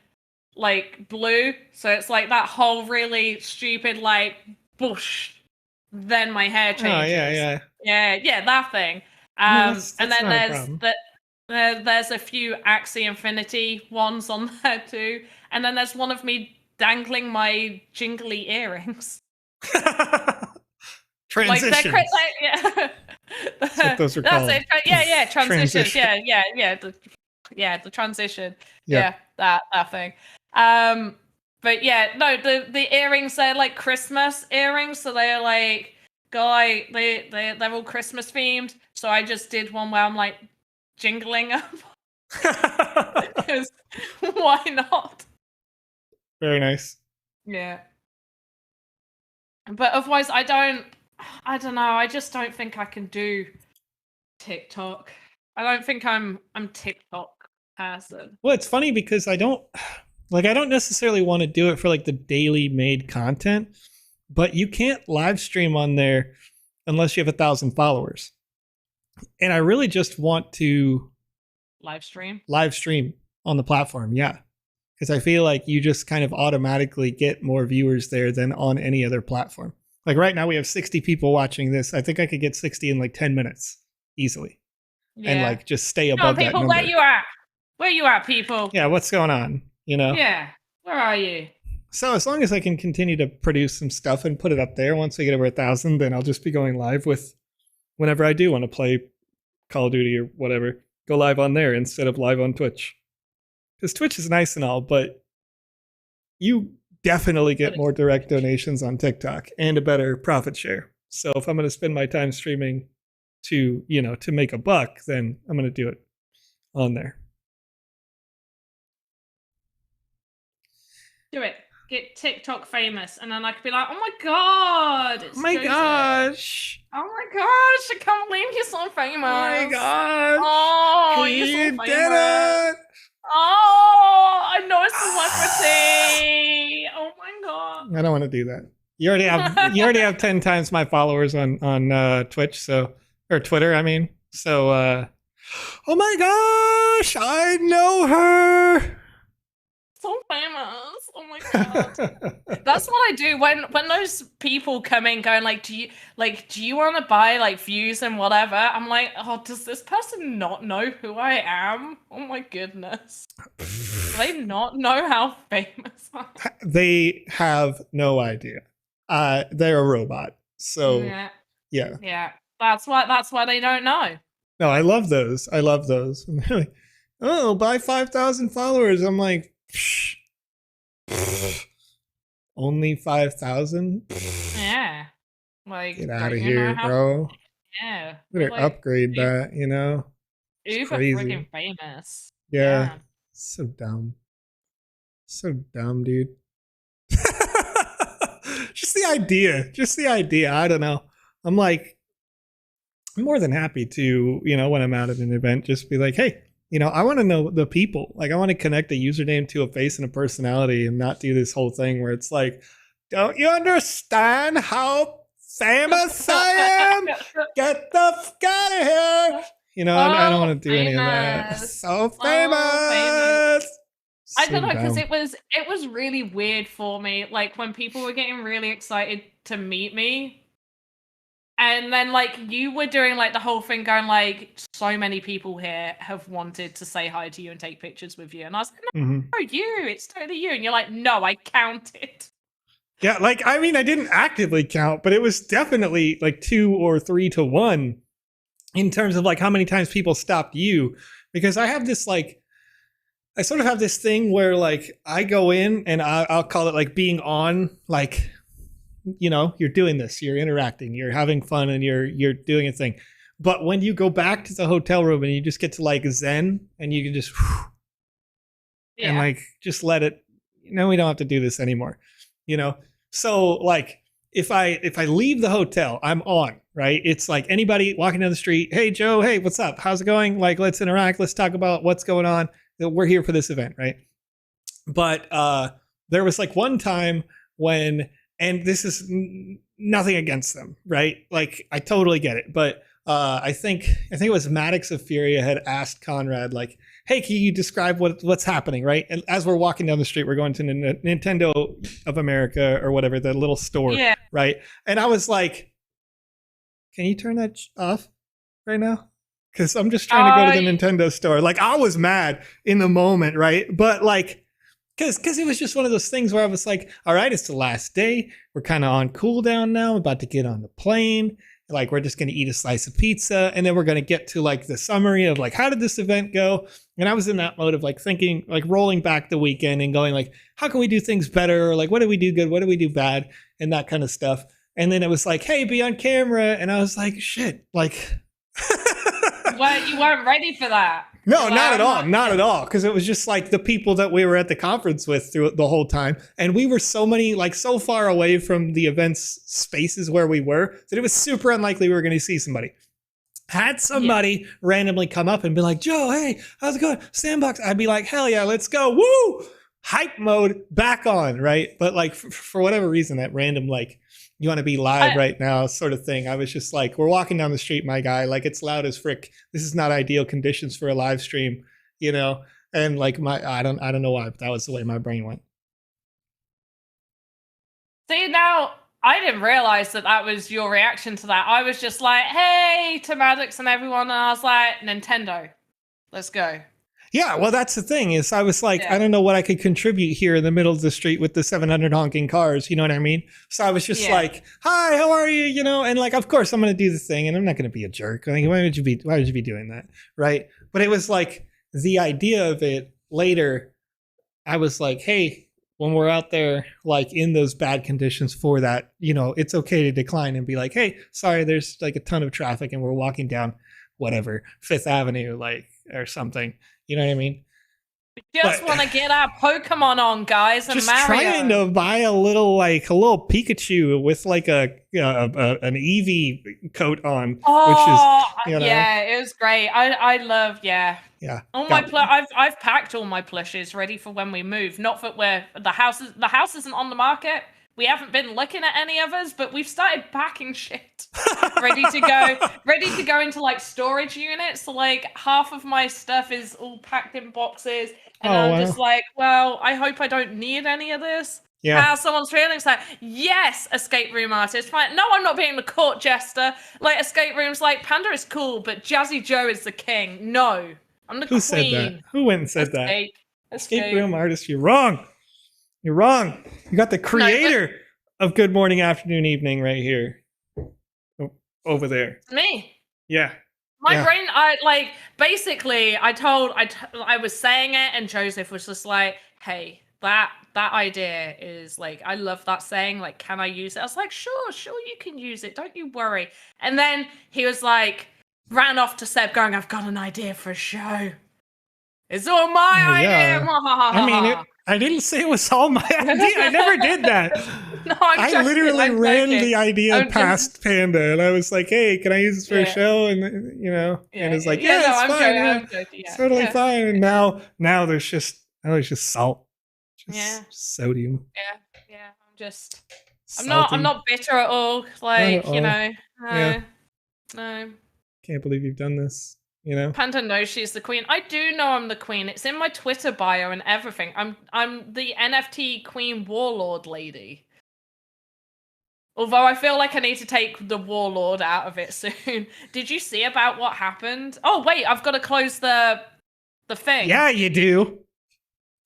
like blue. So it's like that whole really stupid like bush. Then my hair changes. Oh Yeah, that thing. That's and then there's a few Axie Infinity ones on there too. And then there's one of me dangling my jingly earrings. Transitions. Like yeah. That's what those are called. It. Yeah, transitions. Transition. Yeah. The transition. Yeah, that thing. But yeah, no, the earrings, they're like Christmas earrings, so they're like they're all Christmas themed. So I just did one where I'm like jingling them. Because why not? Very nice. Yeah. But otherwise I don't know, I just don't think I can do TikTok. I don't think I'm TikTok person. Well, it's funny because I don't necessarily want to do it for like the daily made content, but you can't live stream on there unless you have 1,000 followers. And I really just want to live stream on the platform. Yeah. Because I feel like you just kind of automatically get more viewers there than on any other platform. Like right now we have 60 people watching this. I think I could get 60 in like 10 minutes easily. Yeah. And like just stay above that number. Where you at? Where you at, people? Yeah, what's going on? Yeah, where are you? So as long as I can continue to produce some stuff and put it up there, once we get over 1,000, then I'll just be going live with whenever I do want to play Call of Duty or whatever. Go live on there instead of live on Twitch. Because Twitch is nice and all, but you definitely get more direct donations on TikTok and a better profit share. So if I'm going to spend my time streaming to make a buck, then I'm going to do it on there. Do it. Get TikTok famous, and then I could be like, "Oh my god! Oh my gosh! Oh my gosh! I can't believe you're so famous! Oh my gosh! Oh, you're so famous! Did it! Oh, I know it's celebrity! Oh my god! I don't want to do that. You already have 10 times my followers on Twitch, or Twitter. I mean, so. Oh my gosh! I know her. So famous. Oh my god. That's what I do when those people come in going like, do you want to buy like views and whatever? I'm like, oh, does this person not know who I am? Oh my goodness. Do they not know how famous I am? They have no idea. They're a robot. So yeah. That's why they don't know. No, I love those. And they're like, oh, buy 5,000 followers. I'm like, only 5,000? Yeah. Like, get out of here, bro. Yeah. Better upgrade that, It's uber freaking famous. Yeah. So dumb. So dumb, dude. Just the idea. I don't know. I'm like, I'm more than happy to, when I'm out at an event, just be like, hey, I want to know the people. Like, I want to connect a username to a face and a personality and not do this whole thing where it's like, don't you understand how famous I am? Get the fuck out of here. I don't want to do any of that. So famous. I don't know, because it was really weird for me. Like, when people were getting really excited to meet me, and then, like, you were doing, like, the whole thing going, like, so many people here have wanted to say hi to you and take pictures with you. And I was like, no, it's totally you. And you're like, no, I counted. Yeah, like, I mean, I didn't actively count, but it was definitely, like, 2 or 3 to 1 in terms of, like, how many times people stopped you. Because I have this, like, I sort of have this thing where, like, I go in and I'll call it, like, being on, like, you're doing this, you're interacting, you're having fun, and you're doing a thing. But when you go back to the hotel room and you just get to, like, zen, and you can just and, like, just let it, we don't have to do this anymore, so, like, if I leave the hotel, I'm on, right? It's like anybody walking down the street, hey Joe, hey, what's up, how's it going, like, let's interact, let's talk about what's going on, we're here for this event, right? But there was, like, one time when, and this is nothing against them, right? Like, I totally get it. But I think it was Maddox of Furia had asked Conrad, like, hey, can you describe what's happening, right? And as we're walking down the street, we're going to Nintendo of America or whatever, the little store, right? And I was like, can you turn that off right now? Because I'm just trying to go to the Nintendo store. Like, I was mad in the moment, right? But, like, because it was just one of those things where I was like, all right, it's the last day. We're kind of on cooldown now. I'm about to get on the plane. Like, we're just going to eat a slice of pizza. And then we're going to get to, like, the summary of, like, how did this event go? And I was in that mode of, like, thinking, like, rolling back the weekend and going, like, how can we do things better? Or, like, what did we do good? What did we do bad? And that kind of stuff. And then it was like, hey, be on camera. And I was like, shit, like... Well, you weren't ready for that. No, not at all. Not at all. Because it was just like the people that we were at the conference with through the whole time. And we were so far away from the event's spaces where we were that it was super unlikely we were going to see somebody. Had somebody randomly come up and be like, Joe, hey, how's it going? Sandbox. I'd be like, hell yeah, let's go. Woo! Hype mode back on, right? But, like, for whatever reason, that random, like, you want to be live right now sort of thing. I was just like, we're walking down the street, my guy. Like, it's loud as frick. This is not ideal conditions for a live stream, And, like, I don't know why, but that was the way my brain went. See, now I didn't realize that was your reaction to that. I was just like, hey, to Maddox and everyone. And I was like, Nintendo, let's go. Yeah, well, that's the thing is I was like, I don't know what I could contribute here in the middle of the street with the 700 honking cars. You know what I mean? So I was just like, hi, how are you? And, like, of course I'm going to do the thing and I'm not going to be a jerk. Like, why would you be doing that? Right. But it was like the idea of it later. I was like, hey, when we're out there, like, in those bad conditions for that, it's okay to decline and be like, hey, sorry, there's, like, a ton of traffic and we're walking down whatever, Fifth Avenue, like, or something. You know what I mean? We just want to get our Pokemon on, guys, and just Mario. Trying to buy a little Pikachu with, like, an Eevee coat on. Oh, which is, yeah, it was great. I love, yeah. All my I've packed all my plushes ready for when we move. Not that the house isn't on the market. We haven't been looking at any of us, but we've started packing shit ready to go into, like, storage units. So, like, half of my stuff is all packed in boxes. And I'm just like, well, I hope I don't need any of this. Yeah. Someone's feeling. It's like, yes, escape room artist. Fine. No, I'm not being the court jester. Like, escape rooms, like, Panda is cool, but Jazzy Joe is the king. No, I'm the queen. Who said that? Who went and said that? Escape room artist, you're wrong. You're wrong. You got the creator of Good Morning, Afternoon, Evening right here. Over there. It's me. Yeah. My brain, basically, I was saying it and Joseph was just like, hey, that idea is, like, I love that saying, like, can I use it? I was like, sure, you can use it. Don't you worry. And then he was like, ran off to Seb going, I've got an idea for a show. It's all my idea. I mean, I didn't say it was all my idea. I never did that. No, I'm I joking, literally I'm ran joking. the idea I'm past Panda, and I was like, "Hey, can I use this for a Yeah. show?" And and it's like, "Yeah, no, it's I'm fine. joking. Yeah, I'm joking. it's Yeah, totally yeah, fine." And now there's just salt, yeah, sodium, yeah. I'm salty. not bitter at all. Not at Like, all. Yeah, no. can't believe you've done this. You know, Panda knows she's the queen. I do know I'm the queen. It's in my Twitter bio and everything. I'm the NFT queen warlord lady. Although I feel like I need to take the warlord out of it soon. Did you see about what happened? Oh wait, I've got to close the thing. yeah, you do.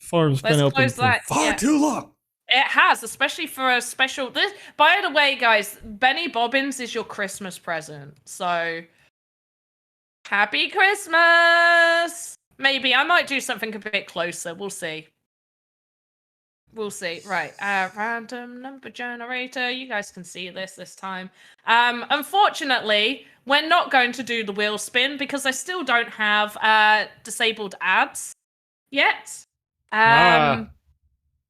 Forum's been open Close for that. far too long. It has, especially for a special. This, by the way, guys, Benny Bobbins is your Christmas present. So, happy Christmas! Maybe I might do something a bit closer. We'll see. We'll see. Right, random number generator. You guys can see this time. Unfortunately, we're not going to do the wheel spin because I still don't have disabled ads yet.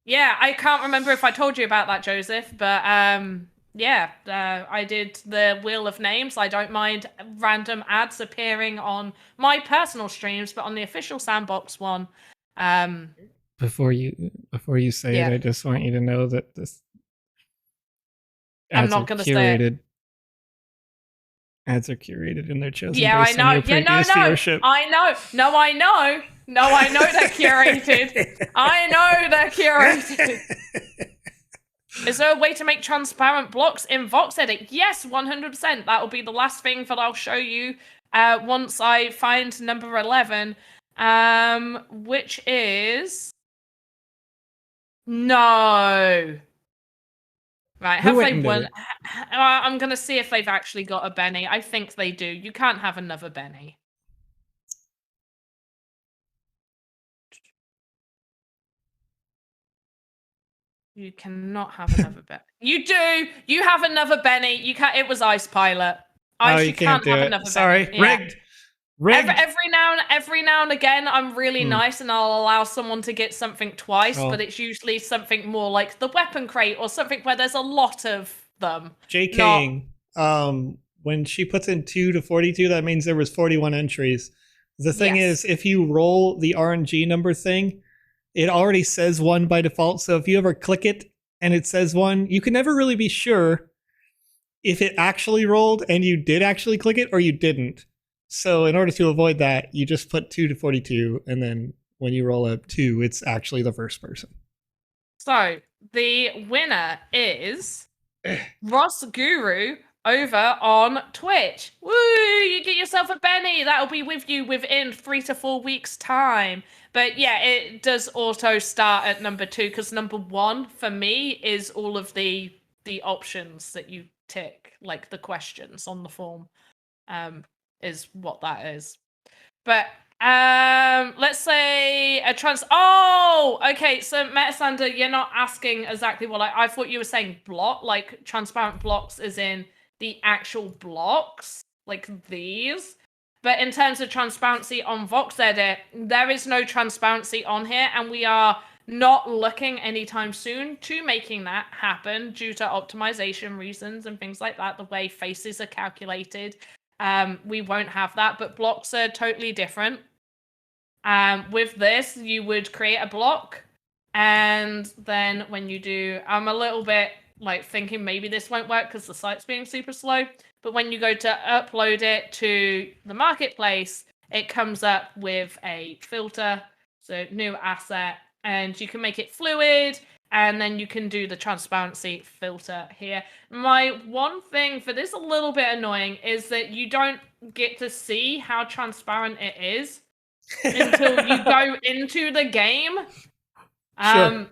Yeah, I can't remember if I told you about that, Joseph, but yeah, I did the Wheel of Names. I don't mind random ads appearing on my personal streams, but on the official Sandbox one, Before you say it, I just want you to know that this I'm not going to say it. Ads are curated and they're chosen Yeah, based on your previous viewership. I know. No, I know. No, I know they're curated. I know they're curated. Is there a way to make transparent blocks in VoxEdit? Yes, 100%. That will be the last thing that I'll show you once I find number 11, which is... No. Right, have they won? I'm going to see if they've actually got a Benny. I think they do. You can't have another Benny. You cannot have another Benny. You do! You have another Benny. You can't. It was Ice Pilot. You can't have another Sorry, Benny. Yeah. Rigged. Every now and again, I'm really nice and I'll allow someone to get something twice, but it's usually something more like the weapon crate or something where there's a lot of them. JKing. When she puts in 2 to 42, that means there was 41 entries. The thing is, if you roll the RNG number thing, it already says 1 by default. So if you ever click it and it says 1, you can never really be sure if it actually rolled and you did actually click it or you didn't. So in order to avoid that, you just put 2 to 42, and then when you roll a 2, it's actually the first person. So the winner is Ross Guru over on Twitch. Woo! You get yourself a Benny. That'll be with you within 3 to 4 weeks' time. But yeah, it does auto start at number 2 because number 1 for me is all of the options that you tick, like the questions on the form. Is what that is. But let's say a okay, so Metasander, you're not asking exactly what I thought you were saying block, like transparent blocks as in the actual blocks, like these. But in terms of transparency on VoxEdit, there is no transparency on here, and we are not looking anytime soon to making that happen due to optimization reasons and things like that, the way faces are calculated. We won't have that, but blocks are totally different. With this, you would create a block, and then when you do, I'm a little bit like thinking maybe this won't work because the site's being super slow, but when you go to upload it to the marketplace, it comes up with a filter, so new asset, and you can make it fluid, and then you can do the transparency filter here. My one thing for this a little bit annoying is that you don't get to see how transparent it is until you go into the game. Sure.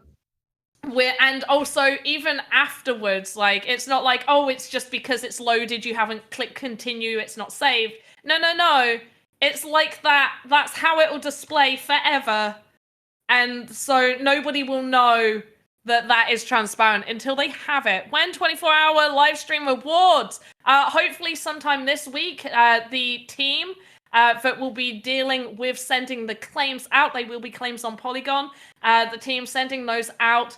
And also even afterwards, like it's not like, oh, it's just because it's loaded, you haven't clicked continue, it's not saved. No. It's like that. That's how it will display forever. And so nobody will know that is transparent until they have it. When 24-hour live stream rewards, hopefully sometime this week, the team that will be dealing with sending the claims out, they will be claims on Polygon. The team sending those out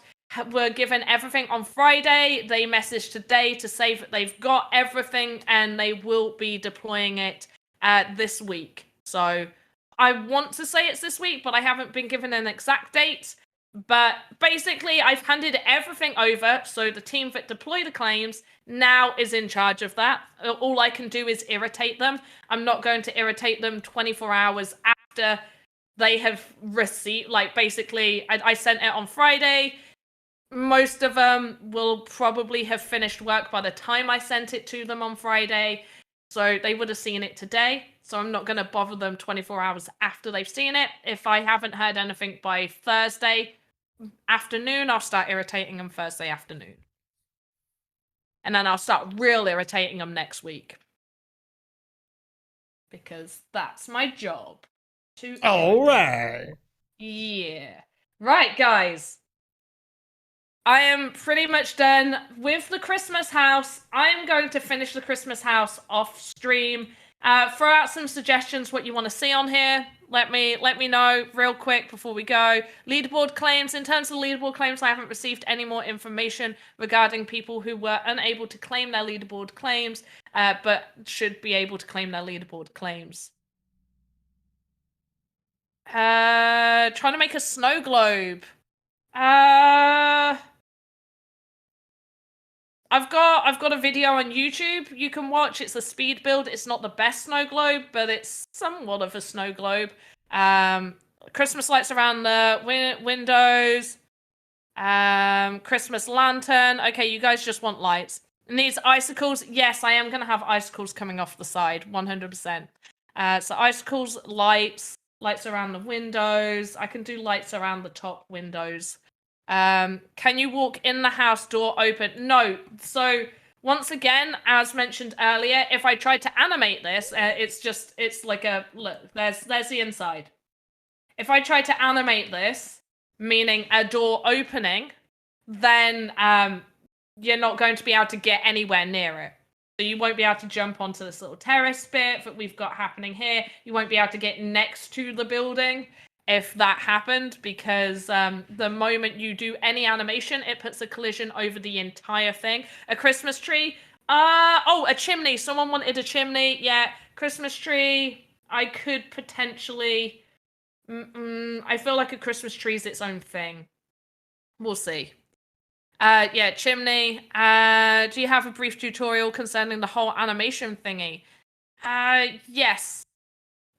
were given everything on Friday. They messaged today to say that they've got everything and they will be deploying it this week. So I want to say it's this week, but I haven't been given an exact date. But basically, I've handed everything over, so the team that deploy the claims now is in charge of that. All I can do is irritate them. I'm not going to irritate them 24 hours after they have received, like, basically, I sent it on Friday. Most of them will probably have finished work by the time I sent it to them on Friday, so they would have seen it today. So I'm not going to bother them 24 hours after they've seen it. If I haven't heard anything by Thursday afternoon, I'll start irritating them Thursday afternoon. And then I'll start real irritating them next week. Because that's my job. All right. Yeah. Right, guys. I am pretty much done with the Christmas house. I'm going to finish the Christmas house off stream. Throw out some suggestions what you want to see on here. Let me know real quick before we go. Leaderboard claims. In terms of leaderboard claims, I haven't received any more information regarding people who were unable to claim their leaderboard claims, but should be able to claim their leaderboard claims. Trying to make a snow globe. I've got a video on YouTube you can watch. It's a speed build. It's not the best snow globe, but it's somewhat of a snow globe. Christmas lights around the windows. Christmas lantern. Okay, you guys just want lights. And these icicles, yes, I am going to have icicles coming off the side, 100%. So icicles, lights around the windows. I can do lights around the top windows. Can you walk in the house door open? No. So once again, as mentioned earlier, if I tried to animate this, it's like a, look, there's the inside. If I try to animate this, meaning a door opening, then you're not going to be able to get anywhere near it. So you won't be able to jump onto this little terrace bit that we've got happening here. You won't be able to get next to the building if that happened, because the moment you do any animation, it puts a collision over the entire thing. A Christmas tree. Oh, a chimney. Someone wanted a chimney. Yeah, Christmas tree. I could potentially... I feel like a Christmas tree is its own thing. We'll see. Yeah, chimney. Do you have a brief tutorial concerning the whole animation thingy? Yes.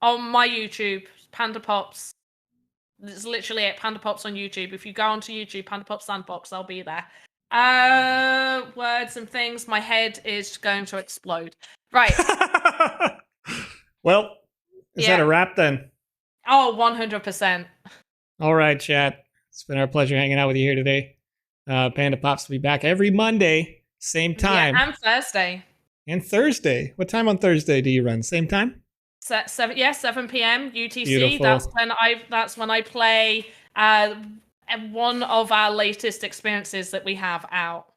On my YouTube, PandaPops. It's literally at PandaPops on YouTube. If you go onto YouTube, PandaPops Sandbox, I'll be there. Words and things. My head is going to explode. Right. Well, is that a wrap then? Oh, 100%. All right, chat. It's been our pleasure hanging out with you here today. PandaPops will be back every Monday, same time. Yeah, and Thursday. And Thursday. What time on Thursday do you run? Same time? 7 p.m. UTC. Beautiful. That's when I play one of our latest experiences that we have out.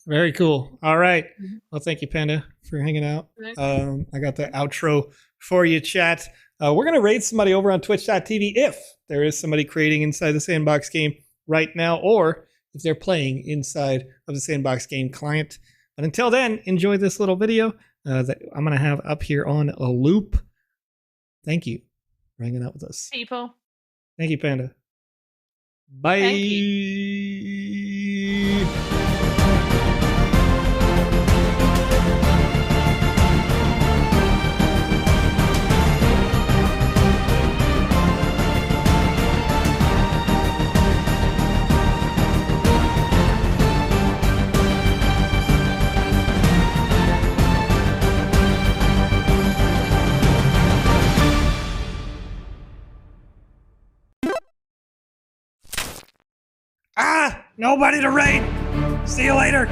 Very cool. All right. Well, thank you, Panda, for hanging out. I got the outro for you, chat. We're going to raid somebody over on twitch.tv if there is somebody creating inside the Sandbox game right now, or if they're playing inside of the Sandbox game client. But until then, enjoy this little video that I'm going to have up here on a loop. Thank you for hanging out with us. People. Thank you, Panda. Bye. Thank you. Nobody to raid. See you later.